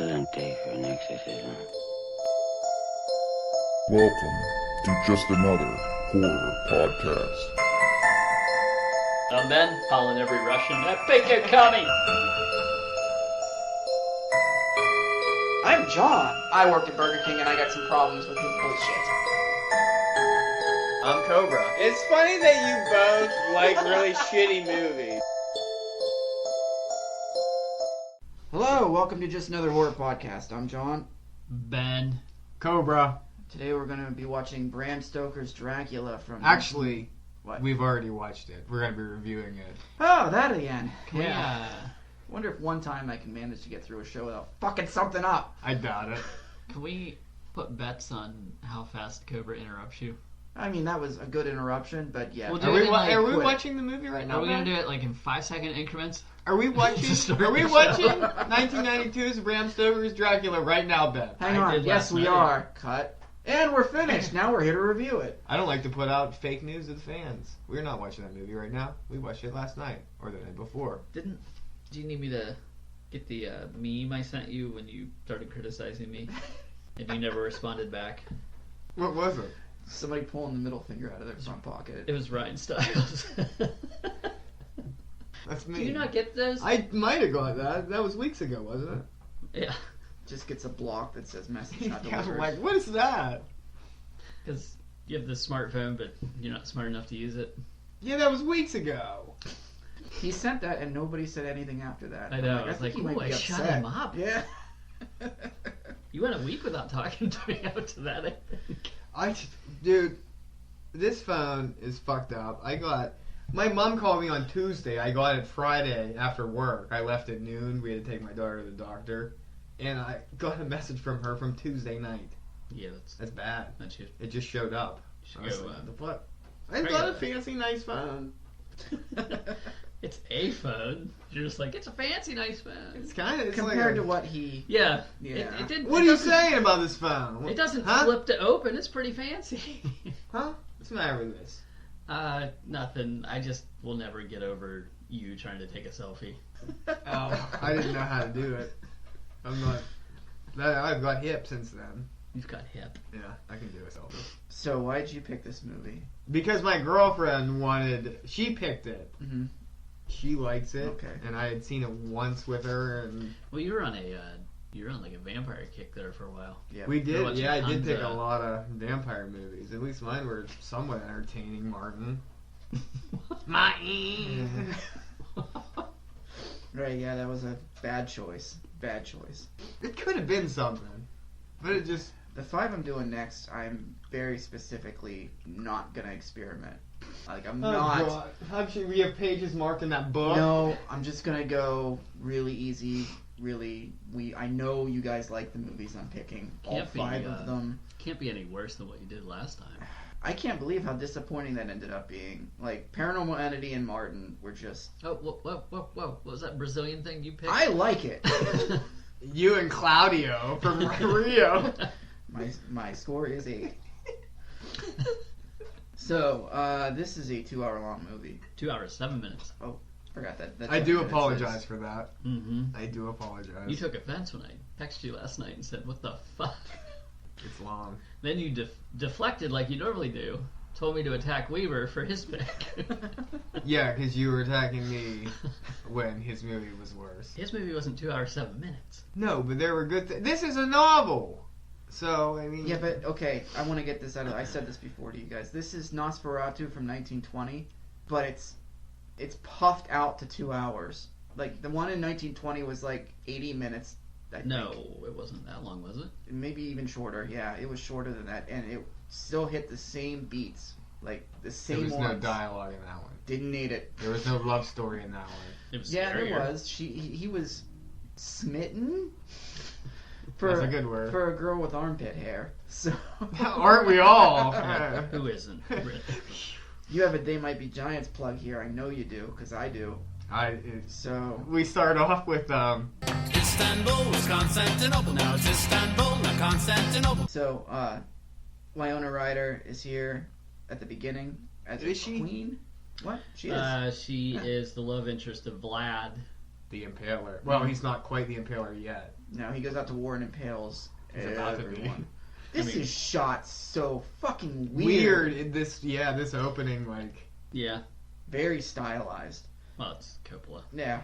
excellent day for an exorcism. Welcome to just another horror podcast. I'm Ben, following every Russian. I think you're coming! I'm John. I worked at Burger King and I got some problems with his bullshit. I'm Cobra. It's funny that you both like really shitty movies. Hello, welcome to just another horror podcast. I'm John. Ben. Cobra. Today we're going to be watching Bram Stoker's Dracula from... Actually, What? we've already watched it. We're going to be reviewing it. Oh, that again. Can we, Wonder if one time I can manage to get through a show without fucking something up. I doubt it. can we put bets on how fast Cobra interrupts you? I mean, that was a good interruption, but yeah. We'll Are we, Are we watching the movie right now? Are we going to do it like in 5-second increments? Are we watching 1992's Bram Stoker's Dracula right now, Ben? Hang on. Yes, we are. Cut. And we're finished. Now we're here to review it. I don't like to put out fake news to the fans. We're not watching that movie right now. We watched it last night or the night before. Do you need me to get the meme I sent you when you started criticizing me? And you never responded back? What was it? Somebody pulling the middle finger out of their front pocket. It was Ryan Stiles. That's me. Do you not get those? I might have got that. That was weeks ago, wasn't it? Yeah. Just gets a block that says message not Yeah, I'm delivered. like, what is that? Because you have this smartphone, but you're not smart enough to use it. Yeah, that was weeks ago. He sent that and nobody said anything after that. I know. I It's think like, he might ooh, be I shut upset. him up. Yeah. You went a week without talking to me after that, I think. Dude, this phone is fucked up. My mom called me on Tuesday. I got it Friday after work. I left at noon. We had to take my daughter to the doctor. And I got a message from her from Tuesday night. Yeah, That's bad. that's you. It just showed up. Should I was go, like, what the fuck? I try got a that. fancy, nice phone. It's a phone. You're just like, it's a fancy, nice phone. It's kind of Compared to what he... Yeah. Yeah. It didn't. What it are you doesn't- saying about this phone? It doesn't Huh? flip to open. It's pretty fancy. Huh? What's the matter with this? Nothing. I just will never get over you trying to take a selfie. Oh, I didn't know how to do it. I'm not... I've got hip since then. You've got hip. Yeah, I can do a selfie. So why did you pick this movie? Because my girlfriend she picked it. Mm-hmm. She likes it. Okay. And I had seen it once with her, and Well, you were on like a vampire kick there for a while. Yeah. we You're did. watching Yeah, I did tons pick of- a lot of vampire movies. At least mine were somewhat entertaining, Martin. Martin! Right, yeah, that was a bad choice. Bad choice. It could have been something. But it just... The 5 I'm doing next, I'm very specifically not gonna experiment. Like, I'm not... God. How should we have pages marked in that book? No, I'm just gonna go really easy, I know you guys like the movies I'm picking. All Can't be, 5 of them. Can't be any worse than what you did last time. I can't believe how disappointing that ended up being. Like, Paranormal Entity and Martin were just... Oh, whoa. What was that Brazilian thing you picked? I like it! You and Claudio from Rio. My score is 8. So, this is a 2-hour-long movie. 2 hours, 7 minutes. Forgot that. I do apologize for that. Mm-hmm. I do apologize. You took offense when I texted you last night and said, what the fuck? It's long. Then you deflected like you normally do. Told me to attack Weaver for his pick. Yeah, because you were attacking me when his movie was worse. His movie wasn't 2 hours, 7 minutes. No, but there were good This is a novel! So, I mean... Yeah, but, okay, I want to get this out of... I said this before to you guys. This is Nosferatu from 1920, but it's puffed out to 2 hours. Like, the one in 1920 was like 80 minutes, I think. No, it wasn't that long, was it? Maybe even shorter, yeah. It was shorter than that, and it still hit the same beats. Like, the There same was ones. no dialogue in that one. Didn't need it. There was no love story in that one. It was Yeah, scarier. there was. He was smitten? That's a good word. For a girl with armpit hair. So Aren't we all? Who isn't? you have a They Might Be Giants plug here. I know you do, because I do. So We start off with Istanbul was Constantinople. Now it's Istanbul, not Constantinople. So Winona Ryder is here at the beginning as a Is she? queen. What? She is. She is the love interest of Vlad the Impaler. Well, he's not quite the Impaler yet. No, he goes out to war and impales He's about to be. everyone. This I mean- is shot so fucking weird. In this opening, like, Yeah. Very stylized. Well, it's Coppola. Yeah.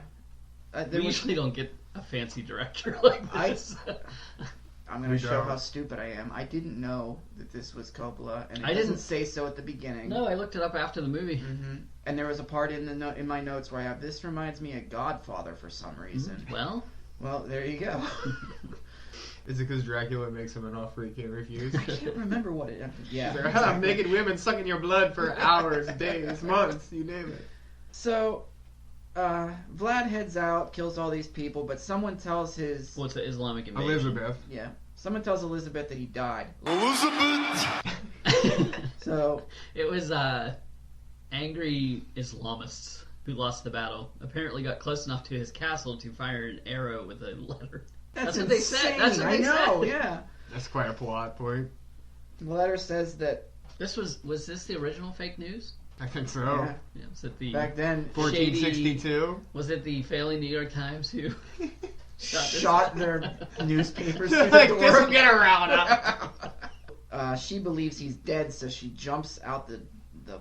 We usually don't get a fancy director like this. I'm going We to show don't. how stupid I am. I didn't know that this was Coppola, and it I doesn't didn't- say so at the beginning. No, I looked it up after the movie. Hmm. And there was a part in the in my notes where I have, this reminds me of Godfather for some reason. Well, Well, there you go. is it because Dracula makes him an offer he can't refuse? I can't remember what it. Yeah. There are exactly. naked women sucking your blood for hours, days, months, you name it. So, Vlad heads out, kills all these people, but someone tells his what's the Islamic invasion? Elizabeth. yeah, someone tells Elizabeth that he died. Elizabeth! So It was angry Islamists who lost the battle. Apparently got close enough to his castle to fire an arrow with a letter. that's what they said. insane. That's what I they know. said. Yeah. That's quite a plot point. The letter says that This was this the original fake news? I think so. yeah, Yeah, was it the back then 1462. was it the failing New York Times who shot their newspapers through Like, the this'll door. get around up. She believes he's dead, so she jumps out the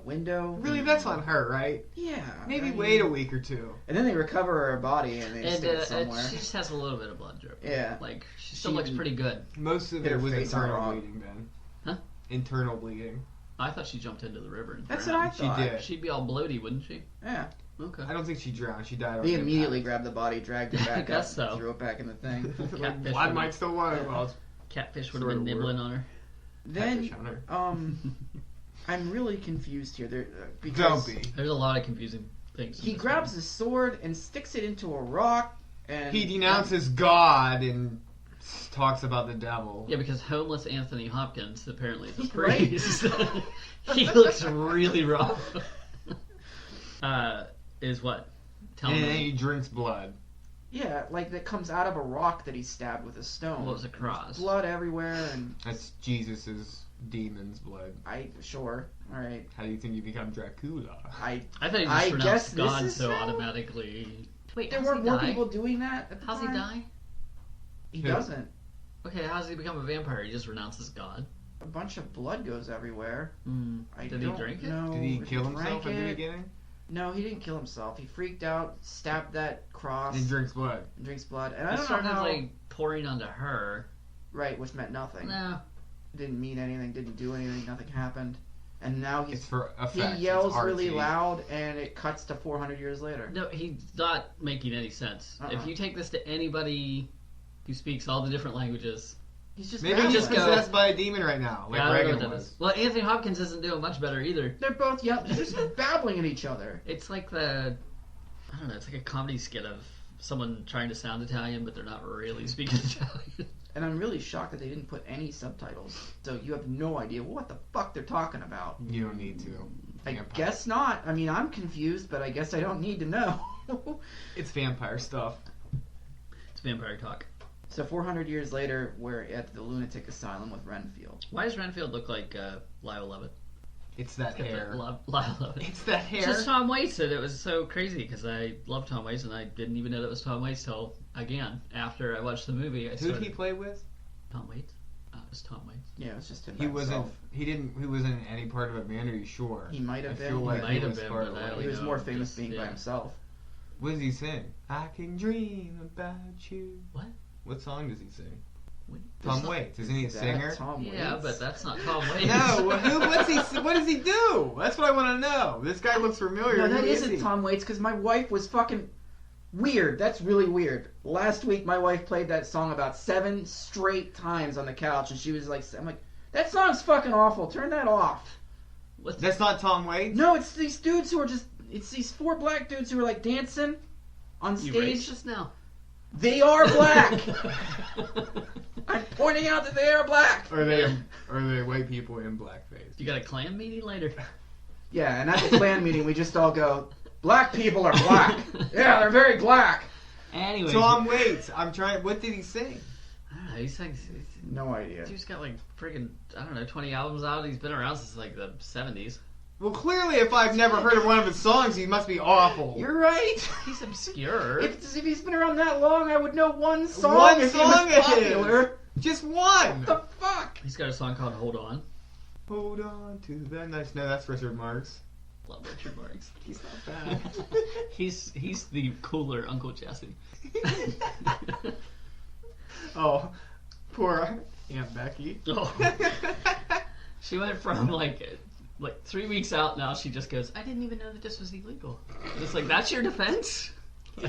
window. Really, that's on her, right? Yeah. Maybe I mean- wait a week or two. And then they recover her body and they and stick it somewhere. she just has a little bit of blood dripping. Yeah. Like she still She looks didn't- pretty good. Most of Hit it her was face on internal rock. bleeding, Ben. Huh? Internal bleeding. I thought she jumped into the river and That's what drowned. I thought. She did. She'd be all bloaty, wouldn't she? Yeah. Okay. I don't think she drowned. She died. on They impact. immediately grabbed the body, dragged it I back guess up, so. threw it back in the thing. Like, Catfish Vlad would- might still want it. Well, Catfish would have Sort been of nibbling on her. Then, catfish on her. I'm really confused here. There, Don't because be. There's a lot of confusing things. in he this grabs movie. his sword and sticks it into a rock, and He denounces God and talks about the devil. Yeah, because homeless Anthony Hopkins apparently is a Right. priest. He looks really rough. Is what? Tell And then me. he drinks blood. Yeah, like that comes out of a rock that he stabbed with a stone. What was a cross? There's blood everywhere, and That's Jesus's demon's blood. sure, all right. How do you think you become Dracula? I thought he I just guess pronounced this God is so how- automatically. Wait, There how's weren't he more die? people doing that at the How's he time. die? He Who? doesn't. Okay, how does he become a vampire? He just renounces God. A bunch of blood goes everywhere. I Did he don't drink it? know Did he if kill himself drank at the it. beginning? No, he didn't kill himself. He freaked out, stabbed that cross, And he drinks blood. and drinks blood. And I It don't know started how. like pouring onto her. Right, which meant nothing. No. Didn't mean anything. Didn't do anything. Nothing happened. And now It's for he effect. yells It's really artsy. loud, and it cuts to 400 years later. No, he's not making any sense. Uh-uh. If you take this to anybody who speaks all the different languages, He's just Maybe babbling. he's just go- possessed by a demon right now, like yeah, I don't know Reagan what that was. is. Well, Anthony Hopkins isn't doing much better either. They're both they're just babbling at each other. It's like I don't know, it's like a comedy skit of someone trying to sound Italian, but they're not really speaking Italian. And I'm really shocked that they didn't put any subtitles, so you have no idea what the fuck they're talking about. You don't need to. I Vampire. guess not. I mean, I'm confused, but I guess I don't need to know. It's vampire stuff. It's vampire talk. So 400 years later, we're at the lunatic asylum with Renfield. Why does Renfield look like Lyle Lovett? It's that hair. Lyle Lovett. It's that hair. Just Tom Waits, and it was so crazy because I love Tom Waits, and I didn't even know that was Tom Waits till again after I watched the movie. Who did he play with? Tom Waits. It was Tom Waits. Yeah, it was just him. He by wasn't. himself. He didn't. He wasn't in any part of a band. Are you sure? He might have I been. feel like He he might have was been, far but I away. only He was know more famous just- being by yeah. himself. What does he sing? I can dream about you. What? What song does he sing? Wait, Tom that's Waits. Isn't he a Is that singer? Tom not- Yeah, Waits? but that's not Tom Waits. No. What does he do? That's what I want to know. This guy looks familiar. No, Who that is isn't he? Tom Waits because my wife was fucking weird. That's really weird. Last week, my wife played that song about 7 straight times on the couch, and she was like, I'm like, that song's fucking awful. Turn that off. What's That's not Tom Waits. No, it's these dudes who are just, it's these 4 black dudes who are like dancing on you stage. racist now? They are black. I'm pointing out that they are black. Are they white people in blackface? You got a clan meeting later? Yeah, and at the clan meeting, we just all go, black people are black. Yeah, they're very black. Anyways, Tom Waits. I'm trying. What did he sing? I don't know. He's like, No idea. dude's got like friggin' I don't know 20 albums out. He's been around since like the 70s. Well, clearly, if I've never heard of one of his songs, he must be awful. You're right. He's obscure. If he's been around that long, I would know one song. One if song he was of his. popular. Just one. What the fuck? He's got a song called Hold On. Hold on to that nice. No, that's Richard Marx. Love Richard Marx. He's not bad. He's the cooler Uncle Jesse. Oh, poor Aunt Becky. Oh. She went from like 3 weeks out now. She just goes, I didn't even know that this was illegal. It's like, that's your defense?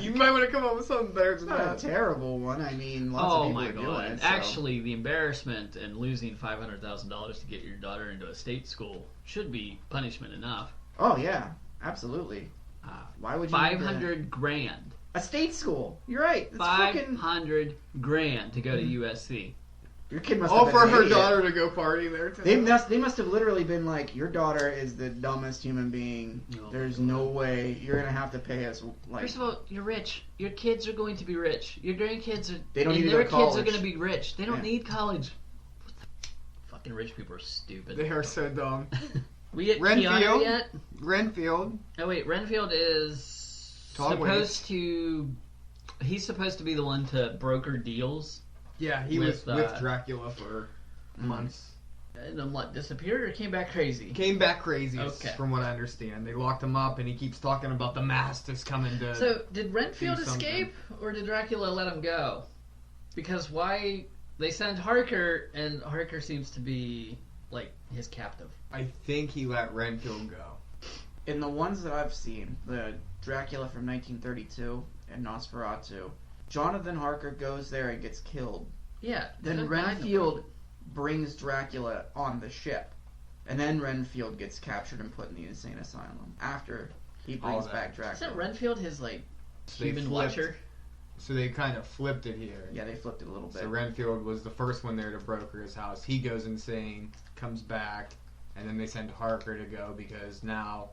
You might want to come up with something better than Not a that. terrible one. I mean, lots Oh of people my are doing god! it. So. Actually, the embarrassment and losing $500,000 to get your daughter into a state school should be punishment enough. Oh yeah, absolutely. Why would you? need to- $500,000. A state school. You're right. It's fucking. $500,000 to go to USC. Your kid must. All have for been an her idiot. daughter to go party there too. They must have literally been like, your daughter is the dumbest human being. Oh, There's my no way you're gonna have to pay us. Like, First of all, you're rich. Your kids are going to be rich. Your grandkids are. They don't and need to their go to kids are college. going to be rich. They don't Yeah. need college. What the fucking rich people are stupid. They are so dumb. We get Renfield? Keanu yet? Renfield. Oh wait, Renfield is Tall supposed to. He's supposed to be the one to broker deals. Yeah, he With, was with Dracula for months. And then what? Disappeared or came back crazy? Came back crazy, Okay. from what I understand. They locked him up, and he keeps talking about the mask that's coming to. So did Renfield do something. escape, or did Dracula let him go? Because why they send Harker, and Harker seems to be like his captive. I think he let Renfield go. in the ones that I've seen, the Dracula from 1932 and Nosferatu, Jonathan Harker goes there and gets killed. Yeah. Then they're fine. Renfield brings Dracula on the ship. And then Renfield gets captured and put in the insane asylum after he brings that. back Dracula. Isn't Renfield his like So they human flipped- watcher? So they kind of flipped it here. Yeah, they flipped it a little bit. So Renfield was the first one there to broker his house. He goes insane, comes back, and then they send Harker to go because now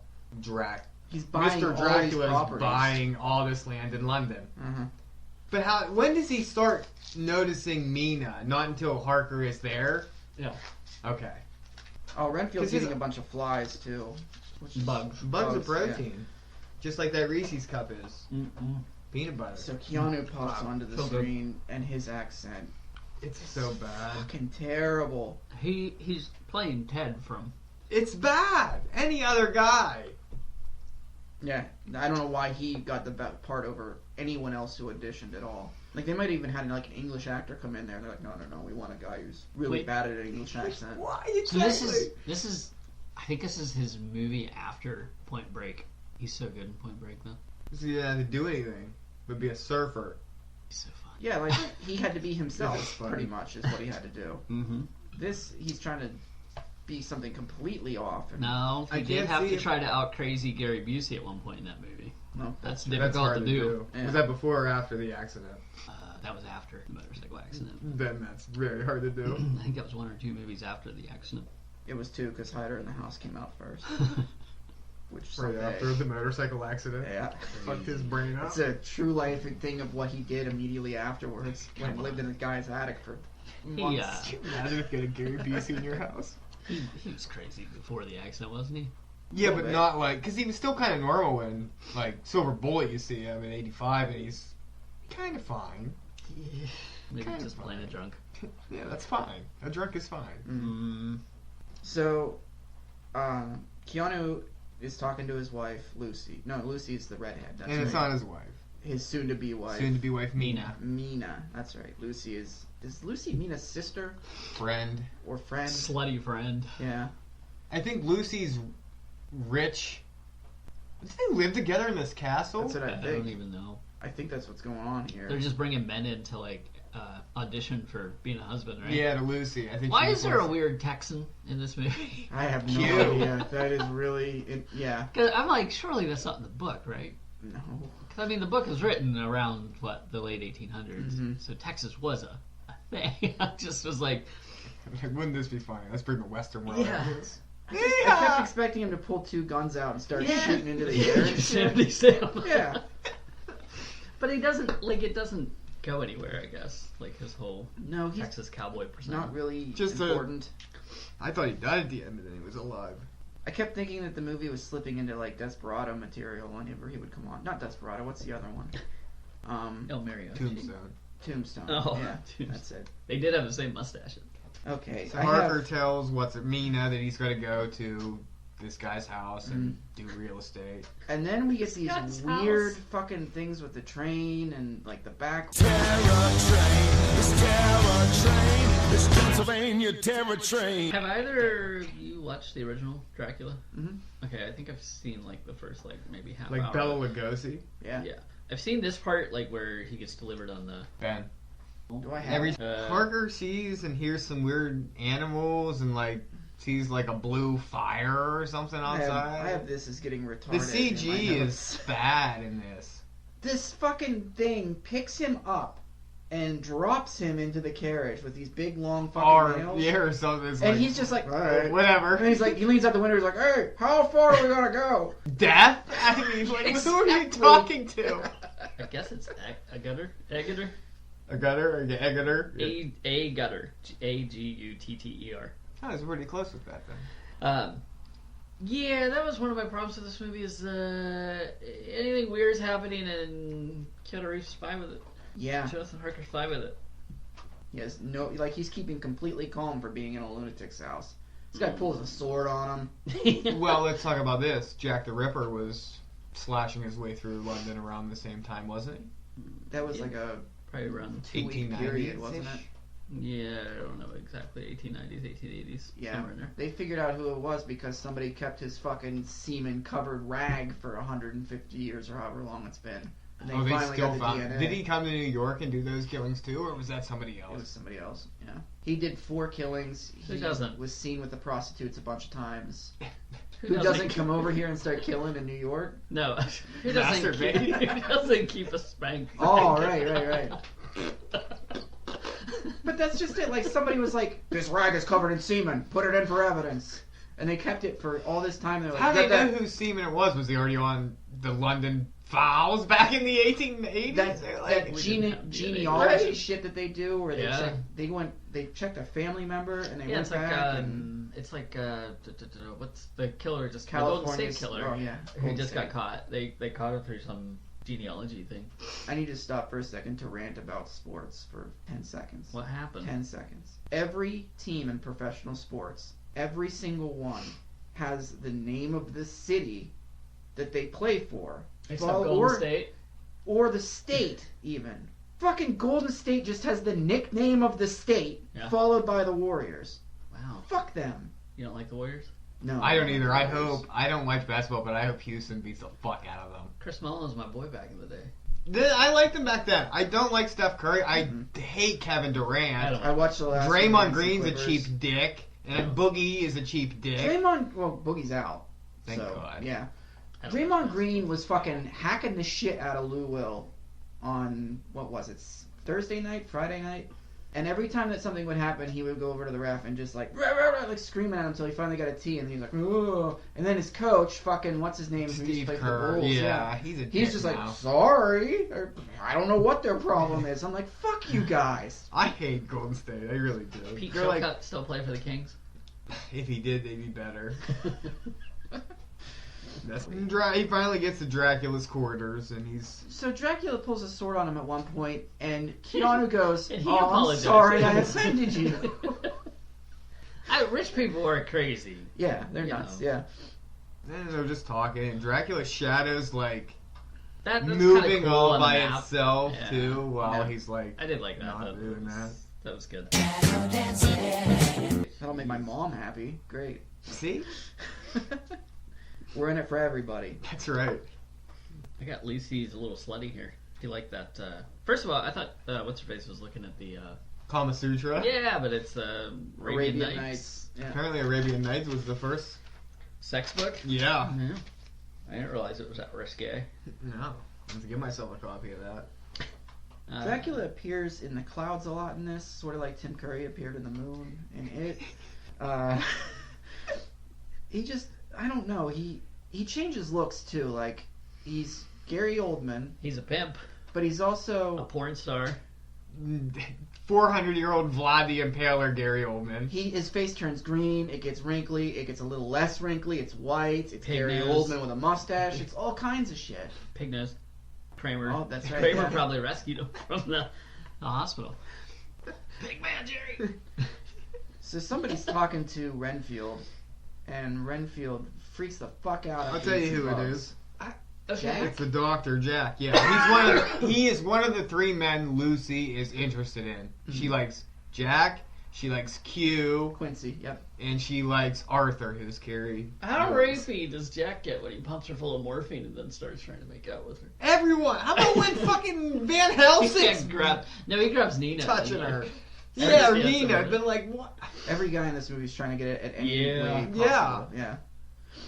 He's buying Mr. all these Dracula is properties. buying all this land in London. Mhm. But when does he start noticing Mina? Not until Harker is there? Yeah. Okay. Oh, Renfield's 'Cause he's eating a bunch of flies too. Which is Bugs. Bugs of yeah. protein. Just like that Reese's cup is. Mm-mm. Peanut butter. So Keanu pops onto the So good. screen and his accent, It's so bad. fucking terrible. He's playing Ted from. It's bad. Any other guy. Yeah, I don't know why he got the part over anyone else who auditioned at all. Like they might have even had like an English actor come in there. And they're like, no, we want a guy who's really Wait. bad at an English accent. Why So exactly? this is I think this is his movie after Point Break. He's so good in Point Break though. So he didn't have to do anything but be a surfer. He's so fun. Yeah, like he had to be This is himself, funny. pretty much, is what he had to do. Mm-hmm. This, he's trying to be something completely off. And No, I he did can't have see to it. try to out crazy Gary Busey at one point in that movie. No, That's That's difficult hard to do. Yeah. Was that before or after the accident? That was after the motorcycle accident. Then that's very hard to do. I think that was 1 or 2 movies after the accident. it was two because Hider in the House came out first, which Right someday- after the motorcycle accident. Yeah. Fucked his brain up. It's a true life thing of what he did immediately afterwards when he lived in the guy's attic for months. Imagine if you had a Gary Busey in your house. He was crazy before the accident, wasn't he? Yeah, Little but bit. not like, because he was still kind of normal when, like, Silver Bullet, you see him in '85, and he's kind of fine. Maybe Kinda just plain a fine. drunk. Yeah, that's fine. A drunk is fine. Mm. So, Keanu is talking to his wife, Lucy. No, Lucy's the redhead. That's And it's right. not his wife. His soon-to-be wife. Soon to be wife, Mina. Mina. That's right. Lucy is Lucy Mina's sister Friend. or friend? Slutty friend. Yeah. I think Lucy's rich. Did they live together in this castle? That's what I I think. don't even know. I think that's what's going on here. They're just bringing men in to like audition for being a husband, right? Yeah, to Lucy. I think. Why she is there a was- weird Texan in this movie? I have no Cute. idea. That is really yeah. 'Cause I'm like, surely that's not in the book, right? No. Because I mean, the book was written around the late 1800s, Mhm. so Texas was a thing. I just was like, Like, wouldn't this be funny? Let's bring the Western world. Yeah. into this. I kept expecting him to pull two guns out and start Yeah. shooting into the air. Yosemite Sam. Yeah. But he doesn't like it. Doesn't go anywhere. I guess like his whole No, he's Texas cowboy persona. not really Just a- important. I thought he died at the end, and then he was alive. I kept thinking that the movie was slipping into like Desperado material whenever he would come on. Not Desperado. What's the other one? El Mario. Tombstone. Oh, yeah, Tombstone. that's it. They did have the same mustaches. Okay. So Harker tells Mina that he's going to go to this guy's house and do real estate. And then we get these Scott's weird house. fucking things with the train and like the back. This Pennsylvania terror train. Have either of you watched the original Dracula? Mhm. Okay, I think I've seen like the first like maybe half Like hour. Bela Lugosi. Yeah. Yeah, I've seen this part like where he gets delivered on the. Ben. Do I have? Every it? Harker sees and hears some weird animals and like sees like a blue fire or something outside. I have this as getting retarded. The in my CG notes. is bad in this. This fucking thing picks him up and drops him into the carriage with these big long fucking nails. Yeah, or something. It's And like, he's just like, all right. whatever. And he's like, he leans out the window. He's like, hey, how far are we gonna go? Death? I mean, like, who are you talking to? I guess it's a gutter. A gutter. A gutter? Or a gutter? A gutter. Agutter. I was pretty close with that then. Yeah, that was one of my problems with this movie. Is anything weird's happening and Keanu Reeves fine with it. Yeah. Jonathan Harker's fine with it. Yes. No. Like he's keeping completely calm for being in a lunatic's house. This guy pulls a sword on him. Well, let's talk about this. Jack the Ripper was slashing his way through London around the same time, wasn't he? That was like a Probably around 2-week period, wasn't it? Yeah, I don't know exactly. 1890s, 1880s. Yeah. Somewhere in there. They figured out who it was because somebody kept his fucking semen-covered rag for 150 years or however long it's been. And Oh, they finally still got the found. DNA. Did he come to New York and do those killings too, or was that somebody It was else? somebody else. Yeah. He did 4 killings. Who He doesn't? was seen with the prostitutes a bunch of times. Who doesn't come over here and start killing in New York? No. Who doesn't keep, Masturbate. who doesn't keep a spank? Oh, right. But that's just it. Like, somebody was like, this rag is covered in semen. Put it in for evidence. And they kept it for all this time. They're like, How do they "Get know whose semen it was? Was he already on the London Files back in the 1880s? that we didn't have DNA. genealogy Right. shit that they do, where they Yeah. they checked a family member and they Yeah, went it's like back and what's the killer? Just the California Golden State Killer. Oh yeah, Who Golden just State. got caught. They caught him through some genealogy thing. I need to stop for a second to rant about sports for 10 seconds. What happened? 10 seconds. Every team in professional sports, every single one, has the name of the city that they play for. Except Well, Golden State. Or the state, even. Fucking Golden State just has the nickname of the state, Yeah. followed by the Warriors. Wow. Fuck them. You don't like the Warriors? No. I don't either. the I Warriors. hope. I don't watch basketball, but I hope Houston beats the fuck out of them. Chris Mullin was my boy back in the day. I liked them back then. I don't like Steph Curry. I Mhm. hate Kevin Durant. I don't- I watched the last Draymond one against the Green's a Clippers. cheap dick, and Boogie is a cheap dick. Draymond, well, Boogie's out. Thank so, God. Yeah. I don't Draymond like Green was fucking hacking the shit out of Lou Will on, what was it, Thursday night, Friday night? And every time that something would happen, he would go over to the ref and just like, rah, rah, rah, like screaming at him until he finally got a T, and he's like, ooh. And then his coach, fucking, what's his name? who used to Steve play for Kerr. the Bulls, Yeah, he's a dick He's just like, now. sorry. Or, I don't know what their problem is. I'm like, fuck you guys. I hate Golden State. I really do. Pete They're like, Chilcutt still play for the Kings? if he did, they'd be better. He finally gets to Dracula's quarters, and he's So Dracula pulls a sword on him at one point, and Keanu goes, And he oh, I'm apologized. sorry I offended you. Rich people are crazy. Yeah, they're You nuts, know. yeah. and they're just talking, and Dracula's shadows like That's moving kinda cool all on the by map. itself Yeah. too, while Yeah. he's like I did like that. not doing that. That was good. That'll make my mom happy. Great. See, We're in it for everybody. that's right. I got Lucy's a little slutty here. Do you like that? First of all, I thought what's her face was looking at the. Kama Sutra. Yeah, but it's Arabian Nights Yeah. Apparently, Arabian Nights was the first. sex book. Yeah. Yeah. I didn't realize it was that risque. No, I'm gonna give myself a copy of that. Dracula appears in the clouds a lot in this, sort of like Tim Curry appeared in the moon. And it, he just, I don't know, he changes looks too. Like, he's Gary Oldman, He's a pimp, but he's a also, porn star. 400-year-old Vlad the Impaler Gary Oldman. His face turns green, it gets wrinkly, it gets a little less wrinkly, it's white, it's Pig Gary nose. Oldman with a mustache, it's all kinds of shit. Pig nose. Kramer. Oh, that's right, Kramer yeah. probably rescued him from the hospital. Big man, Jerry. So somebody's talking to Renfield, and Renfield freaks the fuck out. I'll after tell he you sees who it bugs. is. Okay. It's the Doctor, Jack. Yeah, he is one of the three men Lucy is interested in. She likes Jack, she likes Q, Quincy, yep. and she likes Arthur, who's Carrie. How rapey does Jack get when he pumps her full of morphine and then starts trying to make out with her? Everyone. How about when fucking Van Helsing's He grabs Nina. touching and, her? like, Yeah, or Yeah, Nina. somewhere. I've been like, what? Every guy in this movie is trying to get it at any Yeah. way possible. Yeah.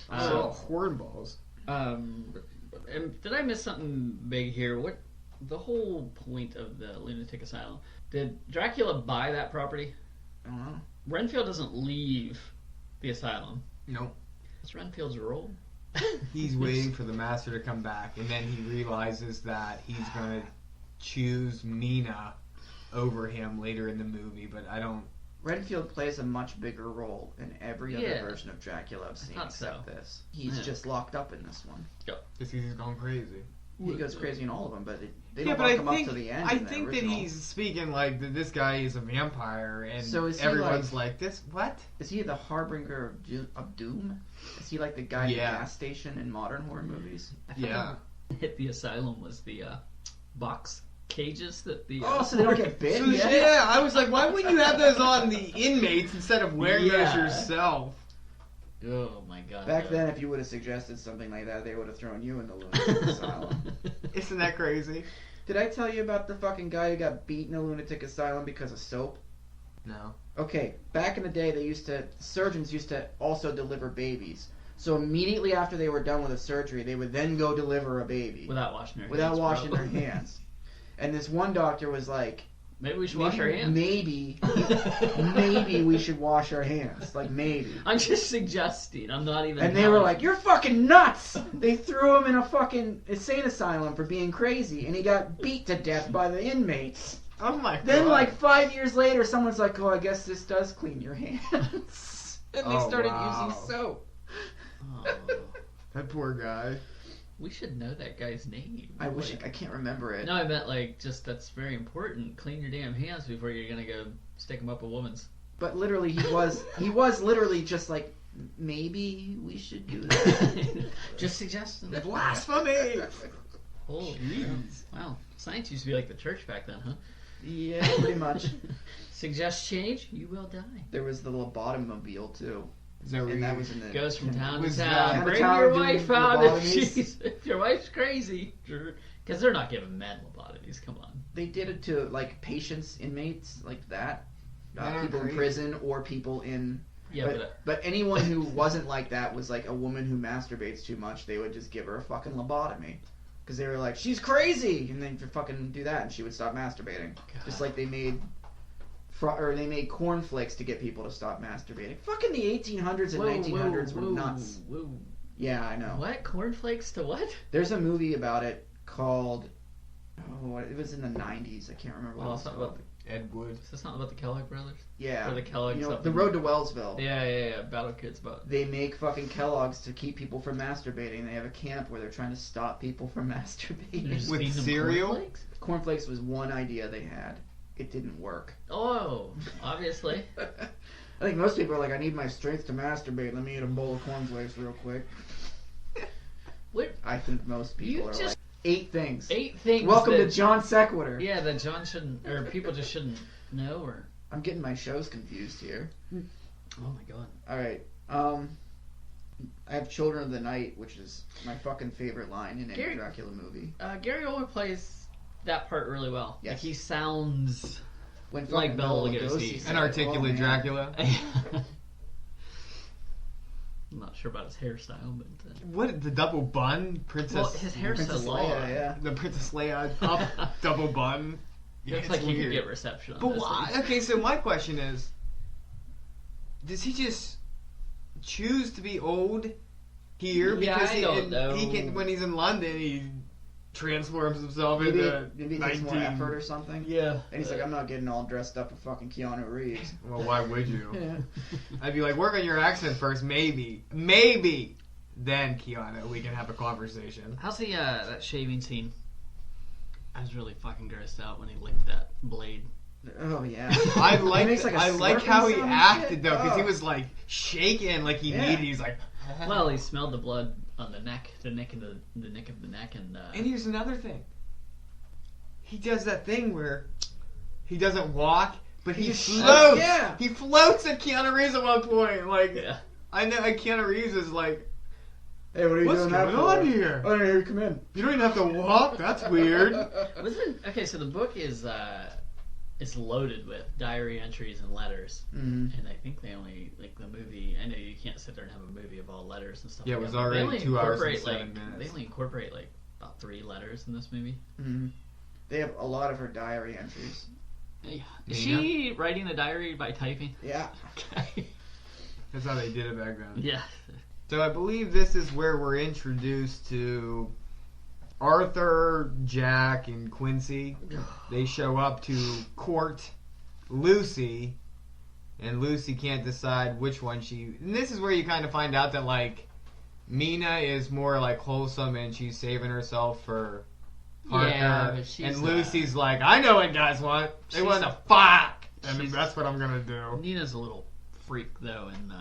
Yeah. So hornballs. And did I miss something big here? What the whole point of the lunatic asylum? Did Dracula buy that property? I don't know. Renfield doesn't leave the asylum. Nope. It's Renfield's role. He's waiting for the master to come back, and then he realizes that he's gonna choose Nina over him later in the movie. But I don't. Renfield plays a much bigger role in every Yeah. other version of Dracula I've seen thought except so. this. He's Yeah. just locked up in this one. Just he's gone crazy. He goes crazy in all of them, but they Yeah, don't but lock I him think up to the end. I in the think that original. he's speaking like that. This guy is a vampire, and So is he everyone's like, "This what?" Is he the harbinger of doom? Is he like the guy at Yeah. the gas station in modern horror movies? Yeah. Hit the asylum was the box cages that the. Oh, so they don't get bit? So, Yeah. yeah, I was like, why wouldn't you have those on the inmates instead of wearing those Yeah. yourself? Oh my god. Back then, if you would have suggested something like that, they would have thrown you in the lunatic asylum. Isn't that crazy? Did I tell you about the fucking guy who got beat in a lunatic asylum because of soap? No. Okay, back in the day, surgeons used to also deliver babies. So immediately after they were done with a surgery, they would then go deliver a baby Without washing their without hands. washing their probably. hands. And this one doctor was like, Maybe we should wash our hands. Maybe we should wash our hands. Like, maybe. I'm just suggesting. I'm not even. And they were like, "You're fucking nuts!" They threw him in a fucking insane asylum for being crazy, and he got beat to death by the inmates. Oh my god. Then, like 5 years later, someone's like, "Oh, I guess this does clean your hands," and they Oh, started wow. using soap. Oh, That poor guy. we should know that guy's name. I wish I can't remember it. No, I meant like just that's very important. Clean your damn hands before you're gonna go stick them up a woman's. But literally, he was literally just like, maybe we should do that. Just suggesting. Blasphemy! Oh, Jeez. wow. Science used to be like the church back then, huh? Yeah, pretty much. Suggest change, you will die. There was the lobotomobile too, Is that where and that you- was in the Goes from town to Was town. that- Bring town your doing wife out if lobotomies? if your wife's crazy. Because they're not giving men lobotomies. Come on. They did it to like patients, inmates, like that. Men are People in crazy. prison or people in. Yeah, But anyone who wasn't like that was like a woman who masturbates too much. They would just give her a fucking lobotomy. Because they were like, she's crazy! And then fucking do that and she would stop masturbating. Just like they made cornflakes to get people to stop masturbating. Fucking the 1800s and 1900s were nuts. Whoa. Yeah, I know. What? Cornflakes to what? There's a movie about it called... Oh, it was in the 90s. I can't remember what Oh, it it's was not called. about Ed Wood. Is this not about the Kellogg brothers? Yeah. Or the Kellogg You know, something? The Road to Wellsville. Yeah. Battle Kids about. They make fucking Kellogg's to keep people from masturbating. They have a camp where they're trying to stop people from They're masturbating. just With feeding them cereal? cornflakes? Cornflakes was one idea they had. It didn't work. Oh, obviously. I think most people are like, I need my strength to masturbate. Let me eat a bowl of cornflakes real quick. What? I think most people You are just- like, 8 things. 8 things. Welcome that, to John Sequitur. Yeah, that John shouldn't, or people just shouldn't know, or. I'm getting my shows confused here. Oh my god. Alright. I have Children of the Night, which is my fucking favorite line in any Gary- Dracula movie. Gary Oldman plays that part really well. Yes. Like he sounds. When Like fucking Bela Bela Lugosi. said, An "Oh, articulate man." Dracula. I'm not sure about his hairstyle, but. What, the double bun? Princess... Well, his hair's so Princess long. Leia, yeah. The Princess Leia up double bun. It looks it's like he could weird. get reception on But those why? things. Okay, so my question is, does he just choose to be old here Yeah, because I don't know. he can when he's in London transforms himself Maybe into he takes more effort or something. Yeah. And he's like, I'm not getting all dressed up with fucking Keanu Reeves. Well, why would you? Yeah. I'd be like, work on your accent first, maybe. Then, Keanu, we can have a conversation. How's the that shaving scene? I was really fucking grossed out when he licked that blade. Oh yeah. I He like makes, like, a I like slurping how he sound and acted shit. though, because he Oh. was like shaking, like he Yeah. needed. He's like, Well, he smelled the blood on the neck of the neck, and And here's another thing. He does that thing where he doesn't walk, but he just floats. yeah. He floats at Keanu Reeves at one point. Like, yeah. I know Keanu Reeves is like, Hey, what are you what's doing going that on for? here? I didn't hear you come in. You don't even have to walk. That's weird. Okay, so the book is it's loaded with diary entries and letters, Mm-hmm. and I think they only like the movie. I know you can't sit there and have a movie of all letters and stuff. Yeah, it like was that, but they already only 2 hours and incorporate, 7 minutes. They only incorporate like about 3 letters in this movie. Mm-hmm. They have a lot of her diary entries. Yeah. Is Nina? she writing the diary by typing? Yeah. Okay. That's how they did it back then. Yeah. So I believe this is where we're introduced to Arthur, Jack, and Quincy. They show up to court Lucy, and Lucy can't decide which one she... And this is where you kind of find out that, like, Mina is more, like, wholesome and she's saving herself for Parker. Yeah, but she's, and Lucy's like, I know what guys want. They want to fuck! And that's what I'm going to do. Nina's a little freak though, and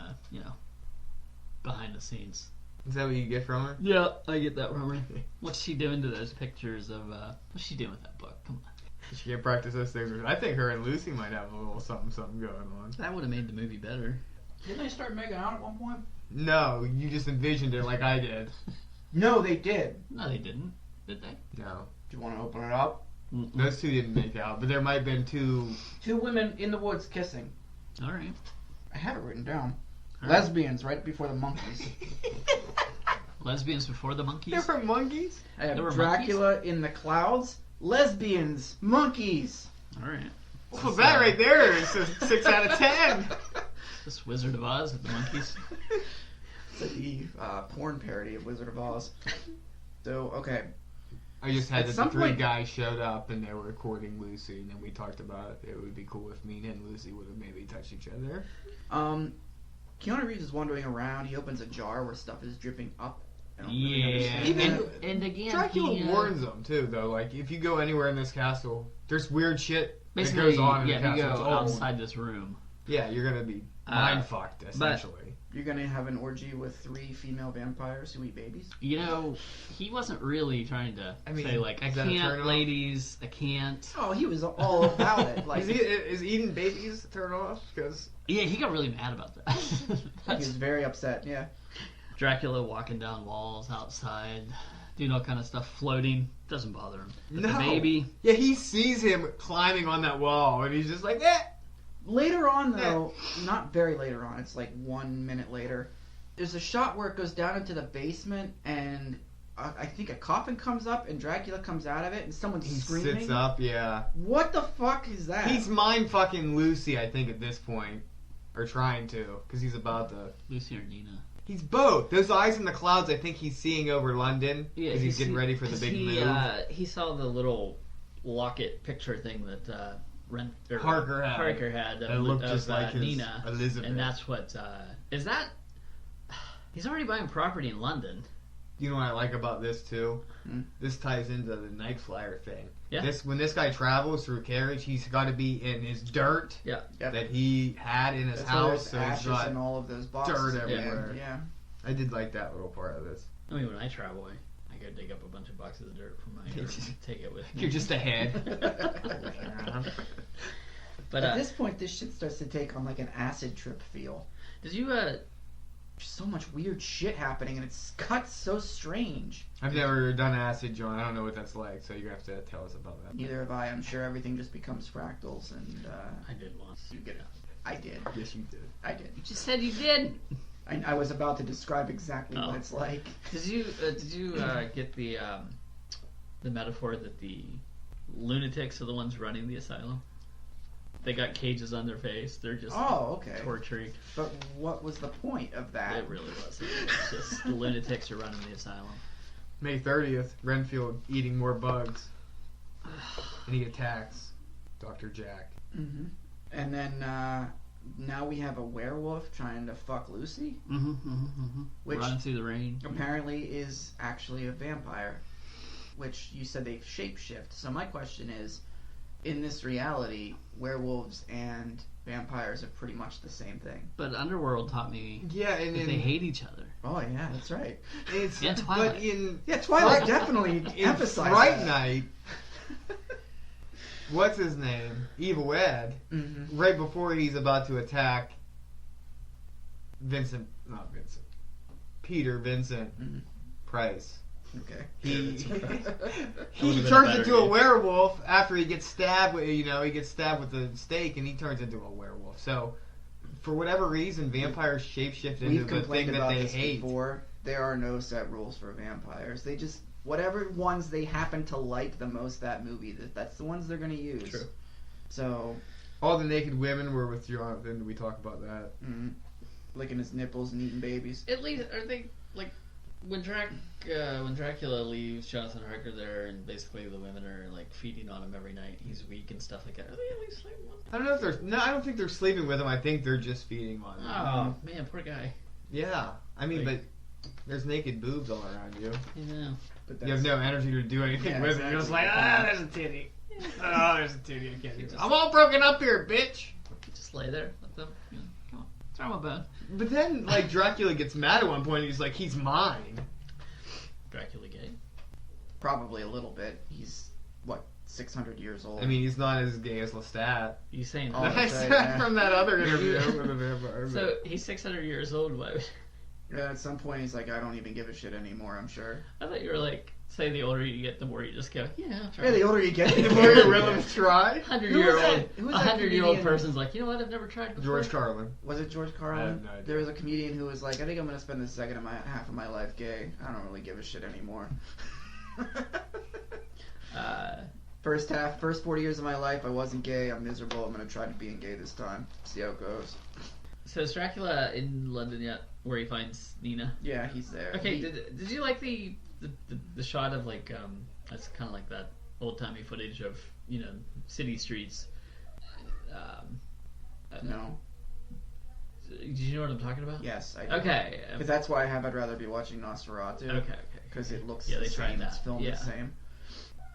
behind the scenes. Is that what you get from her? Yeah, I get that from her. What's she doing to those pictures of? What's she doing with that book? Come on. She can't practice those things. I think her and Lucy might have a little something going on. That would have made the movie better. Didn't they start making out at one point? No, you just envisioned it like I did. No, they did. No, they didn't. Did they? No. Do you want to open it up? Those two didn't make out, but there might have been two. 2 women in the woods kissing. All right. I have it written down. All right. Lesbians right before the monkeys. Lesbians before the monkeys. There were monkeys? I have There were Dracula in the clouds. Lesbians. Monkeys. All right. Well, that right there is a 6 out of 10. This Wizard of Oz with the monkeys. It's the porn parody of Wizard of Oz. So, okay. I just had At that some the 3 point- guys showed up and they were courting Lucy, and then we talked about it would be cool if Mina and Lucy would have maybe touched each other. Keanu Reeves is wandering around. He opens a jar where stuff is dripping up. I don't really Yeah. understand Even- that. And again, Dracula he, warns them too, though. Like if you go anywhere in this castle, there's weird shit that basically, goes on in yeah, the if you castle. go It's old. outside this room. Yeah, you're gonna be mind fucked essentially. You're gonna have an orgy with 3 female vampires who eat babies? You know, he wasn't really trying to I mean, say like, I is that a turn can't, off? ladies, I can't. Oh, he was all about it. Like, Is eating babies a turn off? Because Yeah, he got really mad about that. he That's was very upset. Yeah. Dracula walking down walls outside, doing all kind of stuff, floating. Doesn't bother him. But the No. baby, yeah, he sees him climbing on that wall, and he's just like, eh. Later on, though, not very later on. It's like 1 minute later. There's a shot where it goes down into the basement, and I think a coffin comes up, and Dracula comes out of it, and someone's He screaming. sits up, yeah. What the fuck is that? He's mind fucking Lucy, I think, at this point. Or trying to, because he's about to. Lucy or Nina. He's both. Those eyes in the clouds, I think he's seeing over London. Because he's getting ready for the big move. He saw the little locket picture thing that Harker had. Harker had That looked of, just like his Nina, Elizabeth. and that's what is that. He's already buying property in London. You know what I like about this too? Hmm. This ties into the night flyer thing. Yeah. When this guy travels through carriage, he's got to be in his dirt Yeah. Yep. that he had in his That's why house. there's So he's ashes got in all of those boxes. dirt at the end. everywhere. Yeah. I did like that little part of this. I mean, when I travel, I go dig up a bunch of boxes of dirt from my yard and take it with me. You're just ahead. But At this point, this shit starts to take on like an acid trip feel. did you There's so much weird shit happening, and it's cut so strange. I've never done acid, John. I don't know what that's like, so you have to tell us about that. Neither have I. I'm sure everything just becomes fractals, and I did once. you get it. I did. Yes, you did. I did. You just said you did. I was about to describe exactly Oh. what it's like. Did you get the metaphor that the lunatics are the ones running the asylum? They got cages on their face. They're just Oh, okay. torturing. But what was the point of that? It really wasn't. It was just the lunatics are running the asylum. May 30th, Renfield eating more bugs. And he attacks Dr. Jack. Mm-hmm. And then now we have a werewolf trying to fuck Lucy, which Run through the rain. apparently is actually a vampire, which you said they shapeshift. So my question is, in this reality, werewolves and vampires are pretty much the same thing. But Underworld taught me Yeah, and that they hate each other. Oh yeah, that's right. It's And Twilight. But in Twilight definitely in emphasized Fright that. Night, what's his name? Evil Ed. Mm-hmm. Right before he's about to attack Peter Vincent Mhm. Price. Okay. He been turns better into a game. werewolf after he gets stabbed. He gets stabbed with a stake, and he turns into a werewolf. So, for whatever reason, vampires shapeshift into We've the thing complained that about they this hate. before. There are no set rules for vampires. They just whatever ones they happen to like the most that movie. That's the ones they're going to use. True. So, All the naked women were with Jonathan. We talk about that. licking his nipples and eating babies. At least, are they like when Dracula leaves Jonathan Harker there, and basically the women are like feeding on him every night. He's weak and stuff like that. Are they at least sleeping with him? I don't know if they're. No, I don't think they're sleeping with him. I think they're just feeding on him. Oh man, poor guy. Yeah, I mean, Like- but there's naked boobs all around you. Yeah. But You have no energy to do anything Yeah, with it. You're just like, exactly. there's a titty. Oh, there's a titty. I can't do this. I'm all broken up here, bitch. Just lay there. Let them. Come on. Throw him a bone. But then, like, Dracula gets mad at one point. And he's like, he's mine. Dracula gay. Probably a little bit. He's, 600 years old. I mean, he's not as gay as Lestat. You saying Oh, that? That's that's right, yeah. from that other interview with a vampire. So he's 600 years old. Why? At some point, he's like, I don't even give a shit anymore, I'm sure. I thought you were like, say the older you get, the more you just go, yeah, I'll try. Yeah, the older you get, the more you're willing to try. 100-year-old, Who was that 100-year-old comedian? person's like, you know what? I've never tried before. George Carlin. Was it George I Carlin? have no idea. There was a comedian who was like, I think I'm going to spend half of my life gay. I don't really give a shit anymore. First 40 years of my life, I wasn't gay. I'm miserable. I'm going to try to being gay this time. See how it goes. So is Dracula in London yet, where he finds Nina? Yeah, he's there. Okay, did you like the shot of like that's kind of like that old timey footage of city streets? No. Did you know what I'm talking about? Yes, I do. Okay. Because that's why I'd rather be watching Nosferatu. Okay. Because it looks Yeah, the they tried same. that. It's filmed Yeah. the same.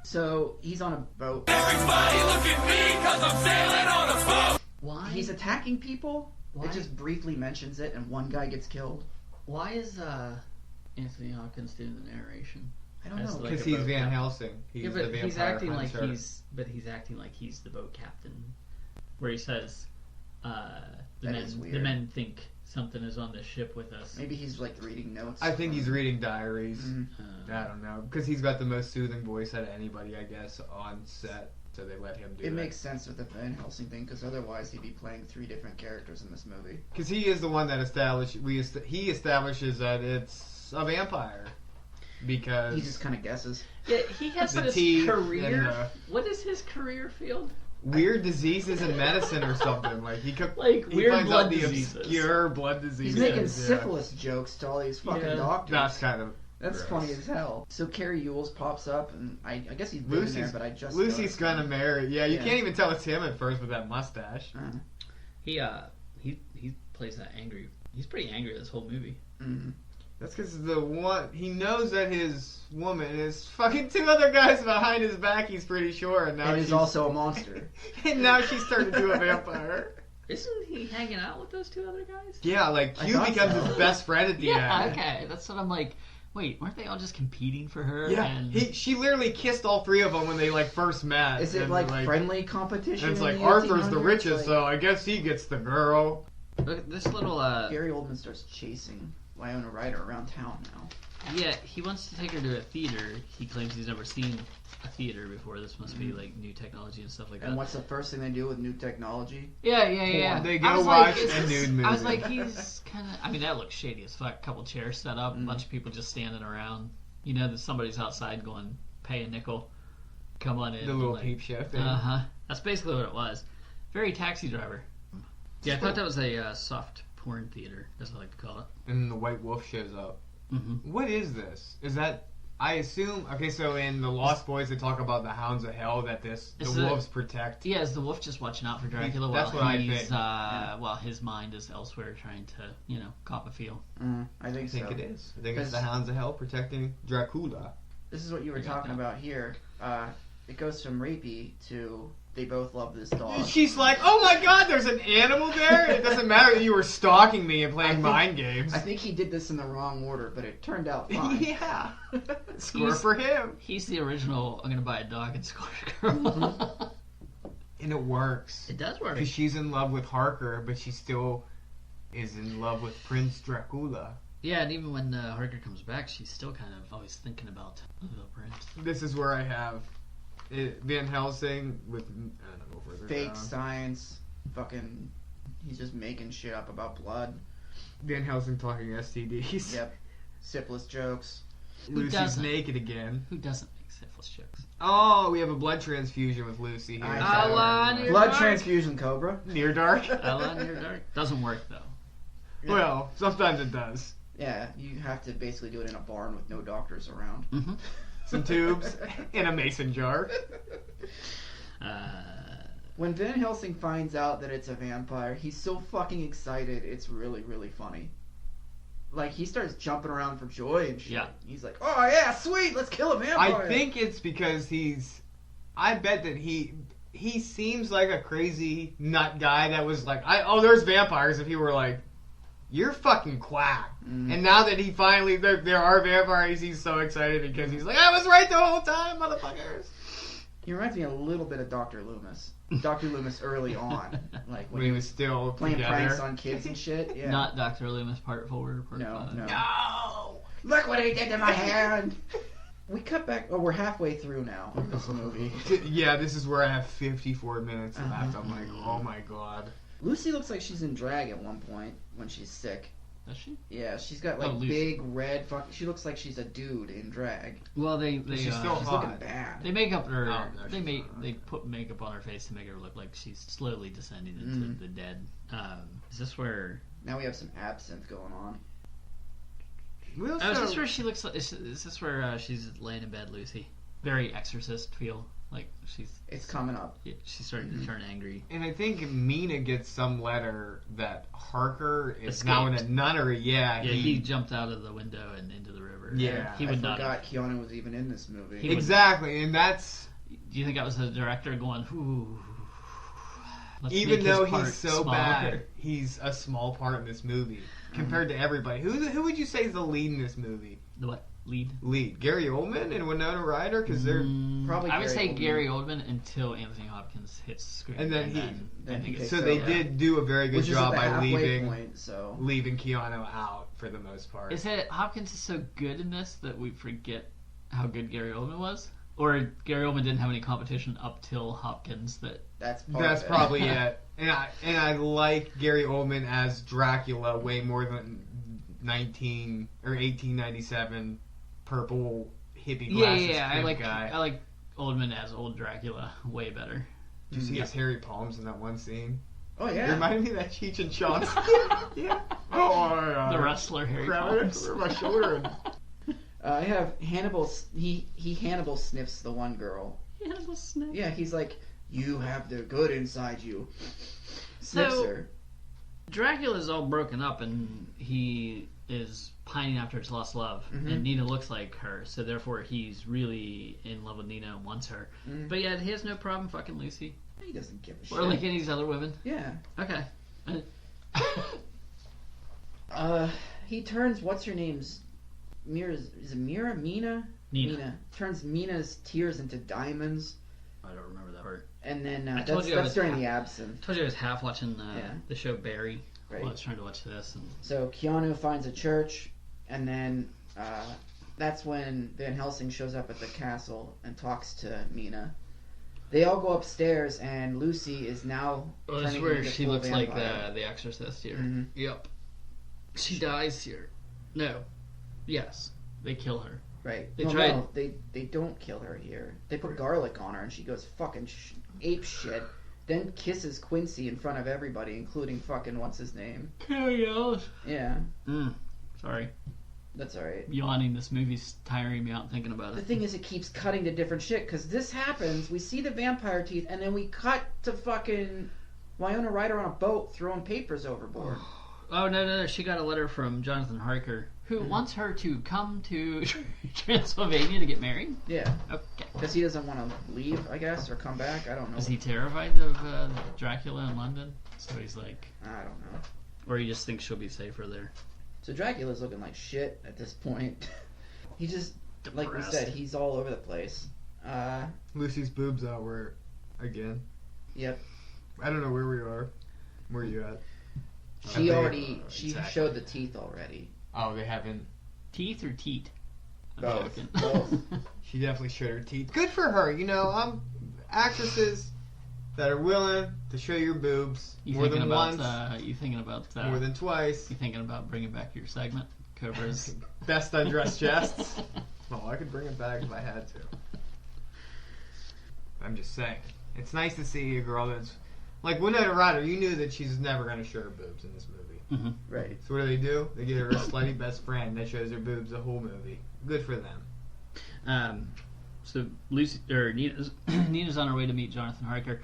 So he's on a boat. Everybody look at me, cause I'm sailing on a boat. Why? He's attacking people. Why? It just briefly mentions it, and one guy gets killed. Why is Anthony Hopkins doing the narration? I don't As know. like Because a he's boat Van captain. Helsing. He's Yeah, the but vampire he's acting hunter. like he's acting like he's the boat captain, where he says, That is the weird. men think something is on the ship with us. Maybe he's like reading notes. I think from- he's reading diaries. Mhm. I don't know. Because he's got the most soothing voice out of anybody, I guess, on set. So they let him do it. It makes sense with the Van Helsing thing, because otherwise he'd be playing 3 different characters in this movie. Because he is the one that he establishes that it's a vampire. Because He just kind of guesses. Yeah, he has The this teeth career. and, What is his career field? weird diseases in medicine or something. Like he Like weird finds blood out the diseases. obscure blood diseases. He's making yeah. syphilis jokes to all these fucking Yeah. doctors. That's kind of That's gross. funny as hell. So Carrie Ewells pops up, and I guess he's been there, but I just Lucy's noticed gonna him. marry. Yeah, you Yeah. can't even tell it's him at first with that mustache. He plays that angry. He's pretty angry this whole movie. Mhm. That's because he knows that his woman is fucking 2 other guys behind his back. He's pretty sure, and now And she's he's also a monster. and now she's turned into a vampire. Isn't he hanging out with those 2 other guys? Yeah, like I Hugh thought becomes so. his best friend at the Yeah. end. Okay, that's what I'm like. Wait, weren't they all just competing for her? Yeah, And she literally kissed all 3 of them when they first met. Is it and, like friendly competition? And it's in like the Arthur's the 1800s? richest, Like, so I guess he gets the girl. look at this little. Gary Oldman starts chasing Winona Ryder around town now. Yeah, he wants to take her to a theater. He claims he's never seen a theater before. This must be like new technology and stuff like that. And what's the first thing they do with new technology? Yeah. They I go was watch is a this- nude I was movie. like, he's kind of. I mean, that looks shady as fuck. Couple chairs set up, a bunch of people just standing around. You know that somebody's outside going, pay a nickel, come on in. The little like, peep show thing. That's basically what it was. Very Taxi Driver. Yeah, I thought that was a soft porn theater. That's what I like to call it. And the white wolf shows up. Mm-hmm. What is this? Is that I assume. Okay, so in the Lost Boys, they talk about the Hounds of Hell that the wolves protect. Yeah, is the wolf just watching out for Dracula That's while what I he's think. while his mind is elsewhere, trying to cop a feel? I think so. I think it is. I think it's the Hounds of Hell protecting Dracula. This is what you were talking about here. It goes from rapey to they both love this dog. She's like, oh my god, there's an animal there? It doesn't matter that you were stalking me and playing mind games. I think he did this in the wrong order, but it turned out fine. Yeah. Score for him. He's the original, I'm going to buy a dog and score a girl. And it works. It does work. Because she's in love with Harker, but she still is in love with Prince Dracula. Yeah, and even when Harker comes back, she's still kind of always thinking about the prince. This is where I have Van Helsing with, I don't know, further Fake down. science, fucking, he's just making shit up about blood. Van Helsing talking STDs. Yep. Syphilis jokes. Lucy's doesn't? naked again. Who doesn't make syphilis jokes? Oh, we have a blood transfusion with Lucy here. Near Blood dark. transfusion, Cobra. Near dark. Ella Near Dark. Doesn't work, though. Well, sometimes it does. Yeah, you have to basically do it in a barn with no doctors around. Mm-hmm. Some tubes in a mason jar. When Van Helsing finds out that it's a vampire, he's so fucking excited. It's really, really funny. Like, he starts jumping around for joy and shit. Yeah. He's like, oh yeah, sweet, let's kill a vampire. I think it's because I bet that he seems like a crazy nut guy that was like, there's vampires. If he were like, you're fucking quack. And now that he finally, there are vampires, he's so excited because he's like, I was right the whole time, motherfuckers. He reminds me a little bit of Dr. Loomis. Dr. Loomis early on. Like When he was still playing together. pranks on kids and shit. Yeah. Not Dr. Loomis Part 4 or Part No, 5. no. No! Look what he did to my hand! We cut back, we're halfway through now of this movie. Yeah, this is where I have 54 minutes left. I'm like, oh my god. Lucy looks like she's in drag at one point when she's sick. Does she? Yeah, she's got like Lucy. big red she looks like she's a dude in drag. Well, they She's still She's hot. looking bad. They make up her. Oh, no, They put makeup on her face to make her look like she's slowly descending into the dead. Is this where? Now we have some absinthe going on. We also, Is this where she looks? Is this where she's laying in bed, Lucy? Very Exorcist feel. Like It's coming up. she's starting to turn angry. and I think Mina gets some letter that Harker is now in a nunnery. Yeah, Yeah, he jumped out of the window and into the river. Yeah. he I would not. forgot Keanu was even in this movie. He would- exactly, and that's Do you think that was the director going, "Ooh"? Let's even make his though part he's so smaller." bad, he's a small part in this movie compared to everybody. Who would you say is the lead in this movie? The what lead? Lead Gary Oldman and Winona Ryder because they're Probably I would say Gary Oldman. Gary Oldman until Anthony Hopkins hits the screen, And then he- then he takes so they over. did do a very good Which is at job the by halfway point, so leaving Keanu out for the most part. Is it Hopkins is so good in this that we forget how good Gary Oldman was? Or Gary Oldman didn't have any competition up till Hopkins that... that's part That's of it. probably it. And I like Gary Oldman as Dracula way more than 1897 purple hippie glasses I like guy. I like Oldman as old Dracula way better. Did you see his hairy palms in that one scene? Oh It yeah. reminded me of that Cheech and Chong. Yeah. Oh, yeah. The wrestler Harry Grab it Poppins. over my shoulder. I have Hannibal. He Hannibal sniffs the one girl. He has a snake. Yeah, he's like, you have the good inside you. Sniffs So- her. Dracula's all broken up and he is pining after his lost love. And Nina looks like her, so therefore he's really in love with Nina and wants her. But yet he has no problem fucking Lucy. He doesn't give a shit. Or like any of these other women. Yeah. Okay. He turns what's her name's Mira's is it Mira? Mina? Nina. Turns Mina's tears into diamonds, I don't remember that part. and then I told you I that's was during half- the absinthe. I told you I was half watching Yeah. the show Barry Right. while I was trying to watch this. And So Keanu finds a church, and then that's when Van Helsing shows up at the castle and talks to Mina. They all go upstairs, and Lucy is now well, this is turning where into she full looks vampire. like the Exorcist here. Mhm. Yep. She dies here. No. Yes. They kill her. Right. They Well, tried- no, they don't kill her here. They put garlic on her, and she goes fucking ape shit. Then kisses Quincy in front of everybody, including fucking what's his name. Carrie Ellis. Yeah. Sorry. That's alright. yawning. This movie's tiring me out thinking about The it. thing is, it keeps cutting to different shit, because this happens, we see the vampire teeth, and then we cut to fucking Winona Ryder on a boat throwing papers overboard. Oh, no. She got a letter from Jonathan Harker, who wants her to come to Transylvania to get married. Yeah. Okay. Because he doesn't want to leave, I guess, or come back. I don't know. Is he terrified of Dracula in London? So he's like... I don't know. Or he just thinks she'll be safer there. So Dracula's looking like shit at this point. He just, like we Depressed. said, he's all over the place. Lucy's boobs out where again. Yep. I don't know where we are. Where are you at? She think- already, she exactly. showed the teeth already. Oh, they haven't. Teeth or teat? I'm Both. joking. Both. She definitely showed her teeth. Good for her. You know, actresses that are willing to show your boobs You more thinking than about? once, You thinking about? more than twice. You thinking about bringing back your segment, Cobra's? Best undressed chests. Oh, I could bring it back if I had to. I'm just saying. It's nice to see a girl that's like Winona Ryder. You knew that she's never going to show her boobs in this movie. Right. So what do? They get her a slutty best friend that shows her boobs the whole movie. Good for them. So Lucy or Nina's on her way to meet Jonathan Harker.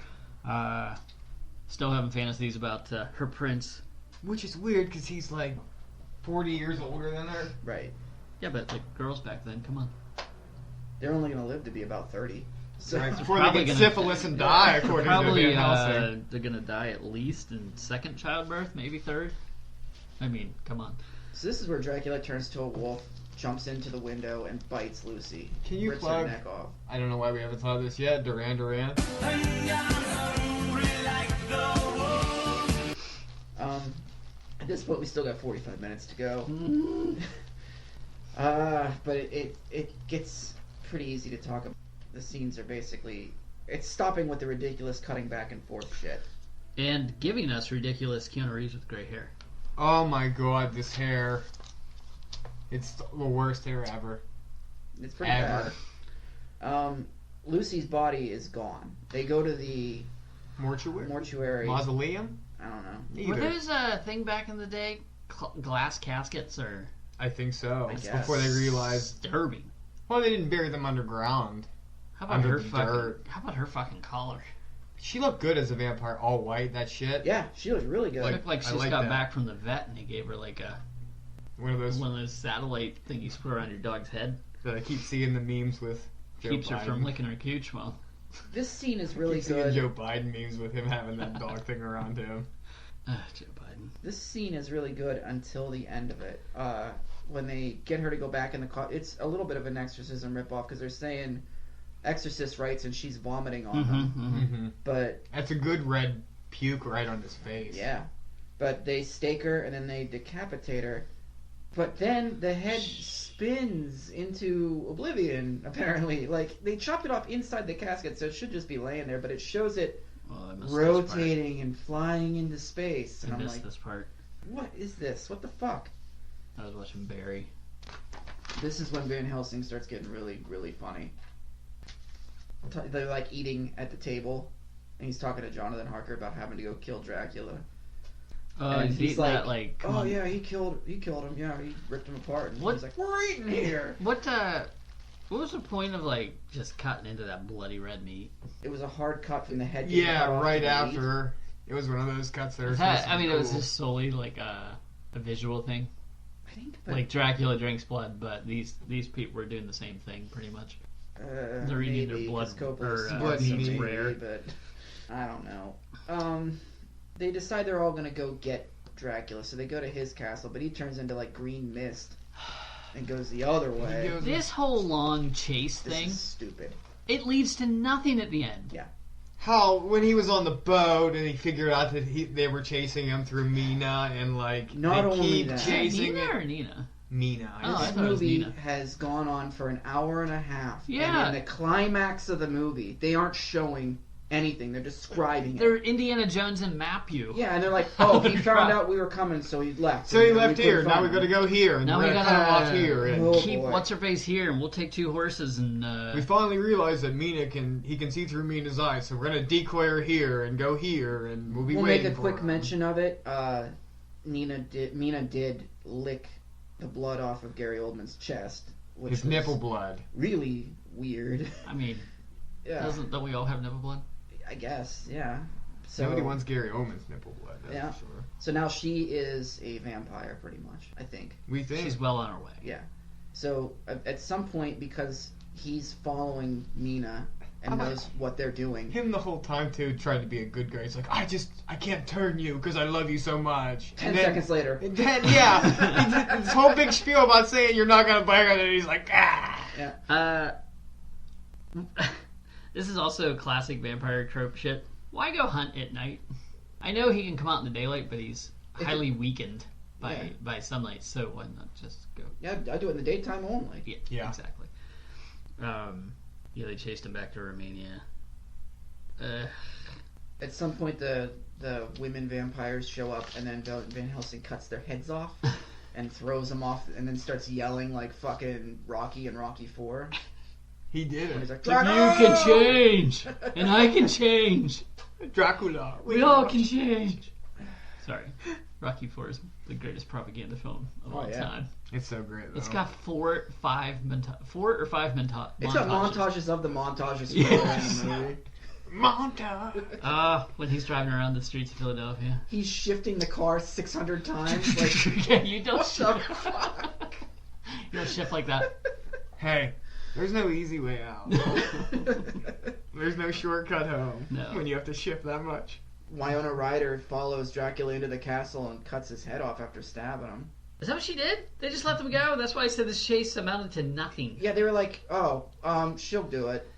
Still having fantasies about her prince. Which is weird because he's like 40 years older than her. Right. Yeah, but like girls back then, come on. They're only going to live to be about 30. So, Right, before they Probably get gonna- syphilis and die, according to Probably Van Helsing. they're gonna die at least in second childbirth, maybe third. I mean, come on. So this is where Dracula turns to a wolf, jumps into the window, and bites Lucy. Can you rips plug- her neck off. I don't know why we haven't thought of this yet. Duran Duran. At this point, we still got 45 minutes to go. But it gets pretty easy to talk about. The scenes are basically... It's stopping with the ridiculous cutting back and forth shit. And giving us ridiculous Keanu Reeves with gray hair. Oh my god, this hair. It's the worst hair ever. It's pretty Ever. bad. Lucy's body is gone. They go to the Mortuary? mortuary. Mausoleum? I don't know. Were Neither. those a thing back in the day? Glass caskets or I think so. I guess. Before they realized. disturbing? Well, they didn't bury them underground. How about Under her the fucking? dirt. How about her fucking collar? She looked good as a vampire, all white, that shit. Yeah, she looks really good. She looked like I she just like got that. back from the vet and they gave her like a One of those one of those satellite thingies to put around your dog's head. that I keep seeing the memes with Joe Keeps her Biden. from licking her cooch. Well, This scene is I really keep seeing good. Joe Biden memes with him having that dog thing around him. Joe Biden. This scene is really good until the end of it. When they get her to go back in the car, it's a little bit of an exorcism ripoff because they're saying exorcist rites and she's vomiting on them. Mm-hmm. But That's a good red puke right on his face. yeah, but they stake her and then they decapitate her. But then the head spins into oblivion. Apparently, like they chopped it off inside the casket, so it should just be laying there. But it shows it Well, I missed rotating and flying into space, This and part. I I'm missed like, this part. what is this? What the fuck? I was watching Barry. This is when Van Helsing starts getting really, really funny. They're like eating at the table, and he's talking to Jonathan Harker about having to go kill Dracula. And He's he's that like. Come Oh on. yeah, he killed him. Yeah, he ripped him apart. And What- he's like, we're eating here. What was the point of like just cutting into that bloody red meat? It was a hard cut from the head. getting cut Yeah, off right to the meat. after. It was one of those cuts that are I mean, it was cool. just solely like a visual thing. I think, but, Like Dracula drinks blood, but these people were doing the same thing pretty much. they're eating their blood- or, blood meat. rare. but I don't know. They decide they're all gonna go get Dracula, so they go to his castle, but he turns into like green mist and goes the other way. goes- This whole long chase This thing, is stupid. it leads to nothing at the end. How when he was on the boat and he figured out that they were chasing him through Mina and like Not they only keep that. chasing Nina it. or Nina? Mina. Oh, I This thought it was movie Nina. has gone on for an hour and a half. Yeah. And in the climax of the movie, they aren't showing anything. They're describing They're it. Indiana Jones and map you. Yeah, and they're like, oh, he Holy found crap. out we were coming, so he left. So he And left we here. couldn't Now find we got to him. go here, and Now we're we gonna gotta, cut him off here. And Oh, Keep boy. what's her face here, and we'll take 2 horses and. we finally realized that Mina can see through Mina's eyes, so we're gonna decoy her here and go here, and we'll be We'll make waiting a for quick her. mention of it. Mina did lick the blood off of Gary Oldman's chest, which His was nipple blood. really weird. I mean, Yeah, don't we all have nipple blood? I guess. Yeah. So Nobody wants Gary Oldman's nipple blood. That's Yeah. for sure. So now she is a vampire, pretty much. I think. We think. She's well on her way. Yeah. So at some point, because he's following Nina and I'm like- knows what they're doing. Him the whole time too, trying to be a good guy. He's like, I can't turn you because I love you so much. 10 seconds later. And then, yeah, he did this whole big spiel about saying you're not gonna bite on it. And he's like, ah. Yeah. This is also classic vampire trope shit. Why go hunt at night? I know he can come out in the daylight, but he's highly weakened by sunlight, so why not just go? Yeah, I do it in the daytime only. Yeah. Exactly. They chased him back to Romania. At some point, the women vampires show up, and then Van Helsing cuts their heads off and throws them off, and then starts yelling like fucking Rocky and Rocky 4. He did And he's it. like, You "Drago!" can change, and I can change. Dracula. We all can change. Sorry, Rocky 4 is the greatest propaganda film of all yeah. time. It's so great though. It's got four or five It's got montages of the montages in the movie. montage. When he's driving around the streets of Philadelphia. He's shifting the car 600 times. Like, Yeah, you don't what the shift. fuck? You don't shift like that. Hey, there's no easy way out. There's no shortcut home No. when you have to shift that much. Winona Ryder follows Dracula into the castle and cuts his head off after stabbing him. Is that what she did? They just let them go? That's why I said this chase amounted to nothing. Yeah, they were like, she'll do it.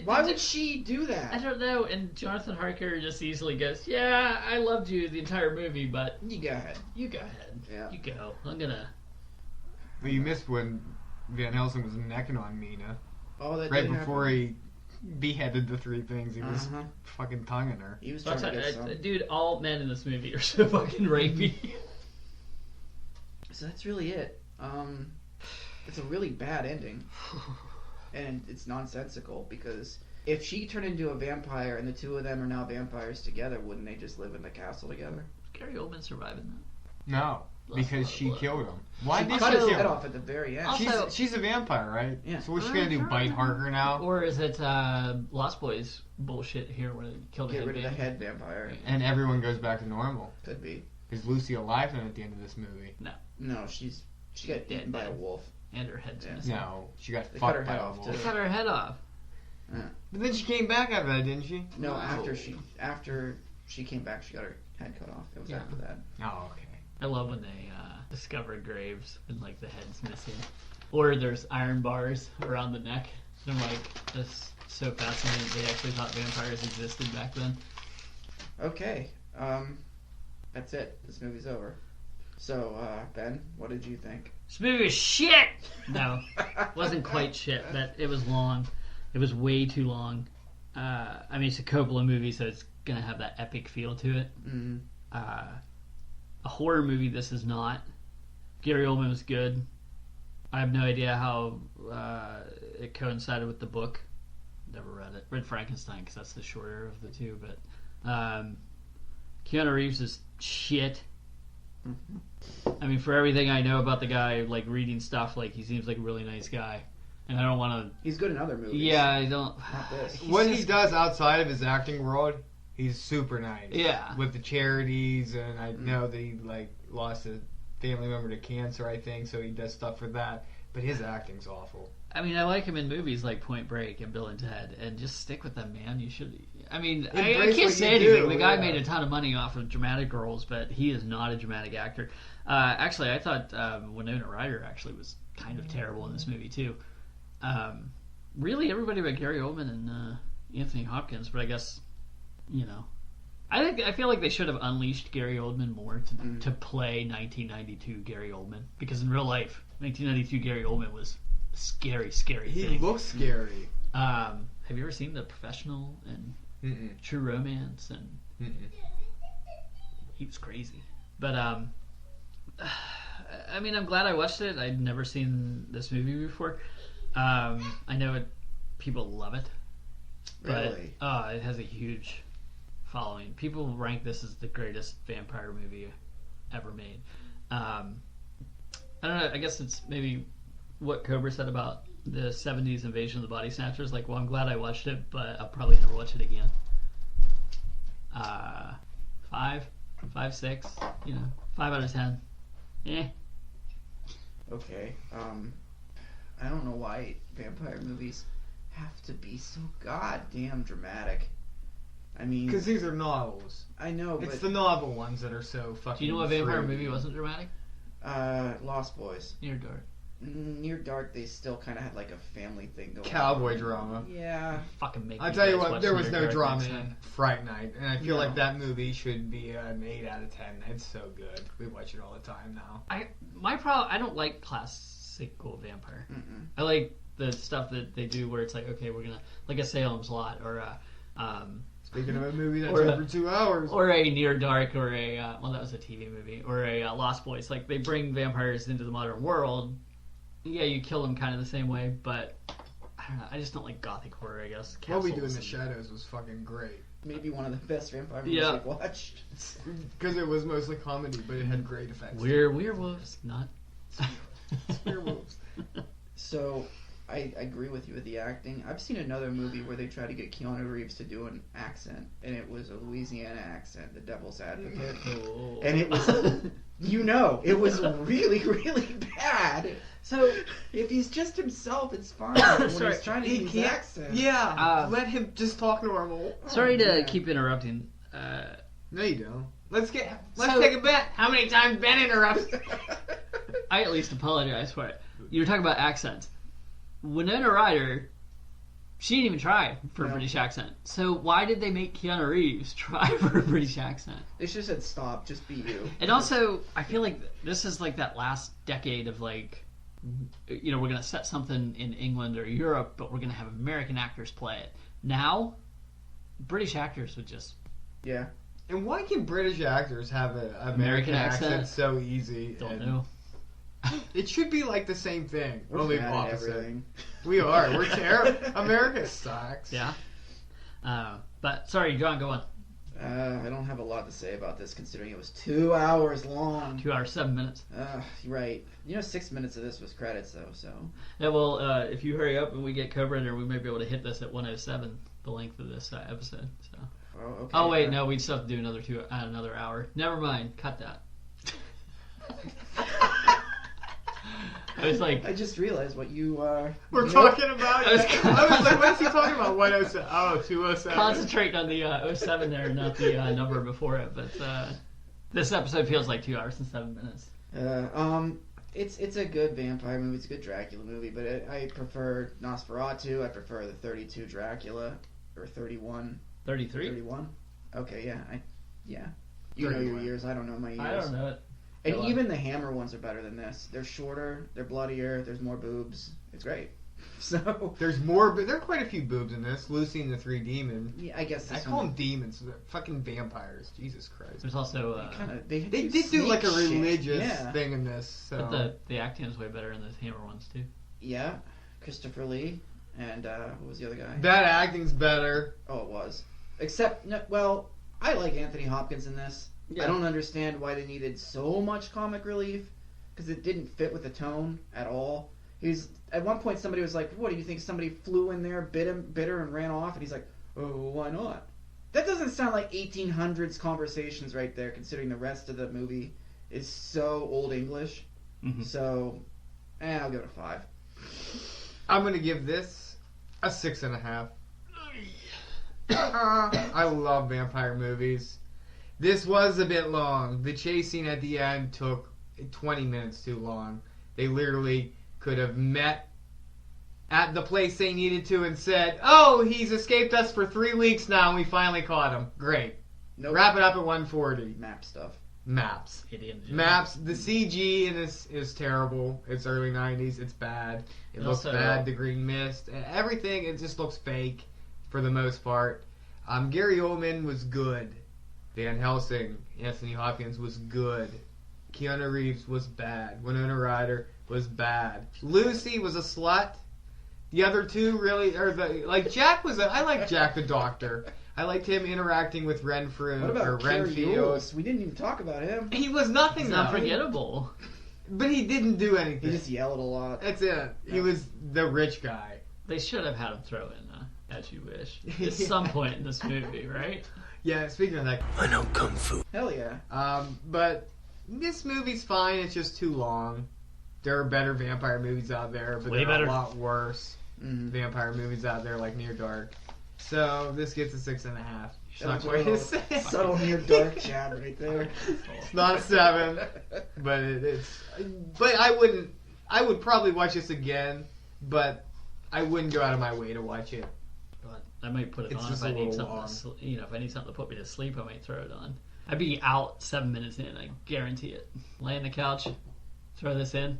Why would she do that? I don't know. And Jonathan Harker just easily goes, yeah, I loved you the entire movie, but You go ahead. you go ahead. Yeah. You go. I'm gonna... But you missed when Van Helsing was necking on Mina. Oh, that Right did before happen. he beheaded the three things, he was Uh-huh. fucking tonguing her. He was trying to get some. Dude, all men in this movie are so fucking rapey. So that's really it. It's a really bad ending. And it's nonsensical because if she turned into a vampire and the two of them are now vampires together, wouldn't they just live in the castle together? Gary Oldman surviving that. No, because she killed him. Why She did cut she his kill head him? off at the very end. Also- She's a vampire, right? Yeah. So what's she gonna do? Bite Harker now? Or is it Lost Boys bullshit here where they killed a Get head rid of the vampire? head vampire. And everyone goes back to normal. Could be. Is Lucy alive then at the end of this movie? No, she got eaten by a wolf. And her head's Yeah. missing. No, she got They cut her fucked by head a off, wolf. They too. cut her head off. But then she came back after that, didn't she? No, No. after she came back, she got her head cut off. It was Yeah. after that. Oh, okay. I love when they discover graves and like the head's missing. Or there's iron bars around the neck. And I'm like, that's so fascinating. They actually thought vampires existed back then. Okay. That's it. This movie's over. So, Ben, what did you think? This movie is shit! No, wasn't quite shit. It was long. It was way too long. I mean, it's a Coppola movie, so it's gonna have that epic feel to it. Mm. A horror movie, this is not. Gary Oldman was good. I have no idea how it coincided with the book. Never read it. Read Frankenstein because that's the shorter of the two. But Keanu Reeves is shit. I mean, for everything I know about the guy, like reading stuff, like he seems like a really nice guy, and I don't want to. He's good in other movies. Yeah, I don't. Not this. What he just- does outside of his acting world, he's super nice. Yeah. With the charities, and I know that he like lost a family member to cancer, I think, so he does stuff for that. But his acting's awful. I mean, I like him in movies like Point Break and Bill and Ted, and just stick with them, man. You should. I mean, I Embrace can't what say you anything. do, The guy yeah. made a ton of money off of dramatic roles, but he is not a dramatic actor. Actually, I thought Winona Ryder actually was kind of terrible in this movie too. Really, everybody but Gary Oldman and Anthony Hopkins, but I guess I feel like they should have unleashed Gary Oldman more to play 1992 Gary Oldman, because in real life, 1992 Gary Oldman was a scary He thing. looks scary. Have you ever seen The Professional and Mm-mm. True Romance? And Mm-mm. he was crazy. But I mean, I'm glad I watched it. I'd never seen this movie before. I know people love it. But, Really? it has a huge following. People rank this as the greatest vampire movie ever made. I don't know. I guess it's maybe what Cobra said about the 70s invasion of the body snatchers. Like, well, I'm glad I watched it, but I'll probably never watch it again. 5, 6, 5 out of 10. Eh. Okay. I don't know why vampire movies have to be so goddamn dramatic. I mean, Because these are novels. I know, but It's the novel ones that are so fucking. Do you know what vampire free. movie wasn't dramatic? Lost Boys. Near Dark. Near Dark, they still kind of had like a family thing going. Cowboy on. drama. Yeah. Fucking make I'll me tell you guys what, watch there was Near no Dark drama next in time. Fright Night, and I feel No. like that movie should be an 8 out of 10. It's so good. We watch it all the time now. My problem, I don't like classical vampire. Mm-mm. I like the stuff that they do where it's like, okay, we're gonna, like a Salem's Lot or Speaking of a movie that's Or a- over 2 hours. or a Near Dark or a well, that was a TV movie, or a Lost Boys. Like, they bring vampires into the modern world. Yeah, you kill them kind of the same way, but I don't know. I just don't like gothic horror, I guess. What We Do in Castles the and- Shadows was fucking great. Maybe one of the best vampire movies Yeah. I've watched. Because it was mostly comedy, but it had great effects. We're werewolves, not. Werewolves. So, I agree with you with the acting. I've seen another movie where they tried to get Keanu Reeves to do an accent, and it was a Louisiana accent, The Devil's Advocate. Oh. And it was, it was really, really bad. So, if he's just himself, it's fine. But when Sorry, he's trying to he use can't- accent. Yeah, let him just talk normal. Sorry to yeah. keep interrupting. No, you don't. Let's So- take a bet. How many times Ben interrupts? I at least apologize for it. You were talking about accents. Winona Ryder, she didn't even try for a No. British accent. So why did they make Keanu Reeves try for a British accent? They should have said, stop, just be you. And also, I feel like this is like that last decade of like, we're going to set something in England or Europe, but we're going to have American actors play it. Now, British actors would just... Yeah. And why can British actors have an American American accent accent? so easy? Don't And know. It should be like the same thing, We're only bad at opposite. everything. We are. We're terrible. America sucks. Yeah. But, sorry, John, go on. I don't have a lot to say about this, considering it was 2 hours long. 2 hours, 7 minutes. You're right. 6 minutes of this was credits, though, so... Yeah, well, if you hurry up and we get Cobra in there, we may be able to hit this at 1:07, the length of this episode. So. Oh, okay. Oh wait, no, we'd still have to do another hour. Never mind, cut that. I was like, I just realized what you We're talking about. I was- I was like, what is he talking about? 107. Oh, 207. concentrate on the 07 there, not the number before it. But this episode feels like 2 hours and 7 minutes. It's a good vampire movie. It's a good Dracula movie, but I prefer Nosferatu. I prefer the 32 Dracula, or 31. 33? 31? Okay, yeah. You know 31. your years. I don't know my years. I don't know it. And Go on. even the Hammer ones are better than this. They're shorter. They're bloodier. There's more boobs. It's great. So There's more, but there are quite a few boobs in this. Lucy and the Three Demons. yeah, I guess I this call one, them demons. They're fucking vampires. Jesus Christ. There's also, they They did do like a snake shit. religious Yeah. thing in this. So. but the acting is way better in the Hammer ones too. Yeah, Christopher Lee and what was the other guy? That acting's better. Oh, it was. Except, no, well, I like Anthony Hopkins in this. Yeah. I don't understand why they needed so much comic relief, because it didn't fit with the tone at all. He's at one point somebody was like, "What do you think? Somebody flew in there, bit her, and ran off?" And he's like, "Oh, why not?" That doesn't sound like 1800s conversations right there, considering the rest of the movie is so old English. Mhm. So, I'll give it a 5. I'm gonna give this a 6.5. I love vampire movies. This was a bit long. The chase scene at the end took 20 minutes too long. They literally could have met at the place they needed to and said, "Oh, he's escaped us for 3 weeks now and we finally caught him. Great. Nope. Wrap it up at 1:40. Map stuff. Maps. Idiot. Maps. The CG in this is terrible. It's early 90s. It's bad. It And looks also- bad. The green mist. Everything, it just looks fake for the most part. Gary Oldman was good. Van Helsing, Anthony Hopkins was good. Keanu Reeves was bad. Winona Ryder was bad. Lucy was a slut. The other two really, Jack was I like Jack the Doctor. I liked him interacting with Renfrew What or about Carrie Renfield. Yules? We didn't even talk about him. He was nothing It's though. unforgettable. But he didn't do He anything. just yelled a lot. That's it. He was the rich guy. They should have had him throw in As You Wish at some point in this movie, right? Yeah, speaking of that. I know Kung Fu. Hell yeah. But this movie's fine. It's just too long. There are better vampire movies out there, but Way there are better. a lot worse vampire movies out there, like Near Dark. So this gets a 6.5. It's not quite a 6. Subtle Near Dark jab right there. It's not a 7, but it's. But I wouldn't. I would probably watch this again, but I wouldn't go out of my way to watch it. But I might put it It's on just if I a need little something. If I need something to put me to sleep, I might throw it on. I'd be out 7 minutes in. I guarantee it. Lay on the couch, throw this in.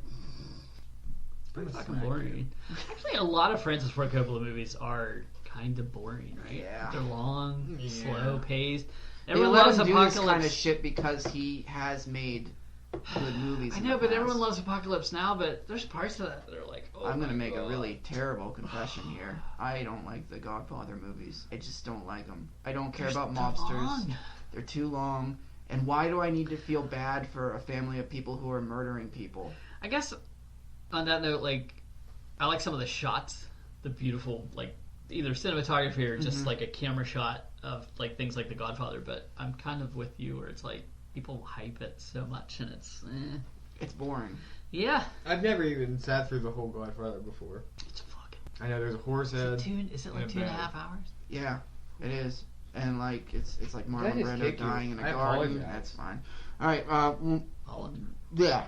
It's pretty fucking boring. Actually, a lot of Francis Ford Coppola movies are kind of boring, right? Yeah. They're long, Yeah. slow paced. They Everyone let loves him do this Apocalypse. kind of shit because he has made good movies. I in know, the but past. everyone loves Apocalypse Now. But there's parts of that that are like, oh, I'm gonna my make a God. really terrible confession here. I don't like the Godfather movies. I just don't like them. I don't care about They're mobsters. long. They're too long. And why do I need to feel bad for a family of people who are murdering people? I guess on that note, like, I like some of the shots, the beautiful, like, either cinematography or just like a camera shot of like things like The Godfather. But I'm kind of with you where it's like people hype it so much and it's, It's boring. yeah, I've never even sat through the whole Godfather before. it's fucking. I know there's a horse head. Is it like Yeah, 2.5 hours? Yeah, it is. And like it's like Did I Marlon just Brando kick you? dying in a I garden. apologize. That's fine. All right. Yeah,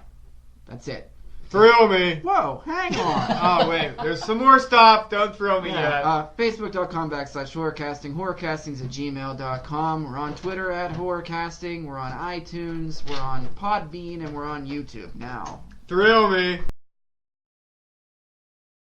that's it. Thrill me. Whoa, hang on. Oh wait, there's some more stuff. Don't throw me yet. Facebook.com/horrorcasting, horrorcastings@gmail.com. We're on Twitter @horrorcasting. We're on iTunes. We're on Podbean, and we're on YouTube now. Thrill me.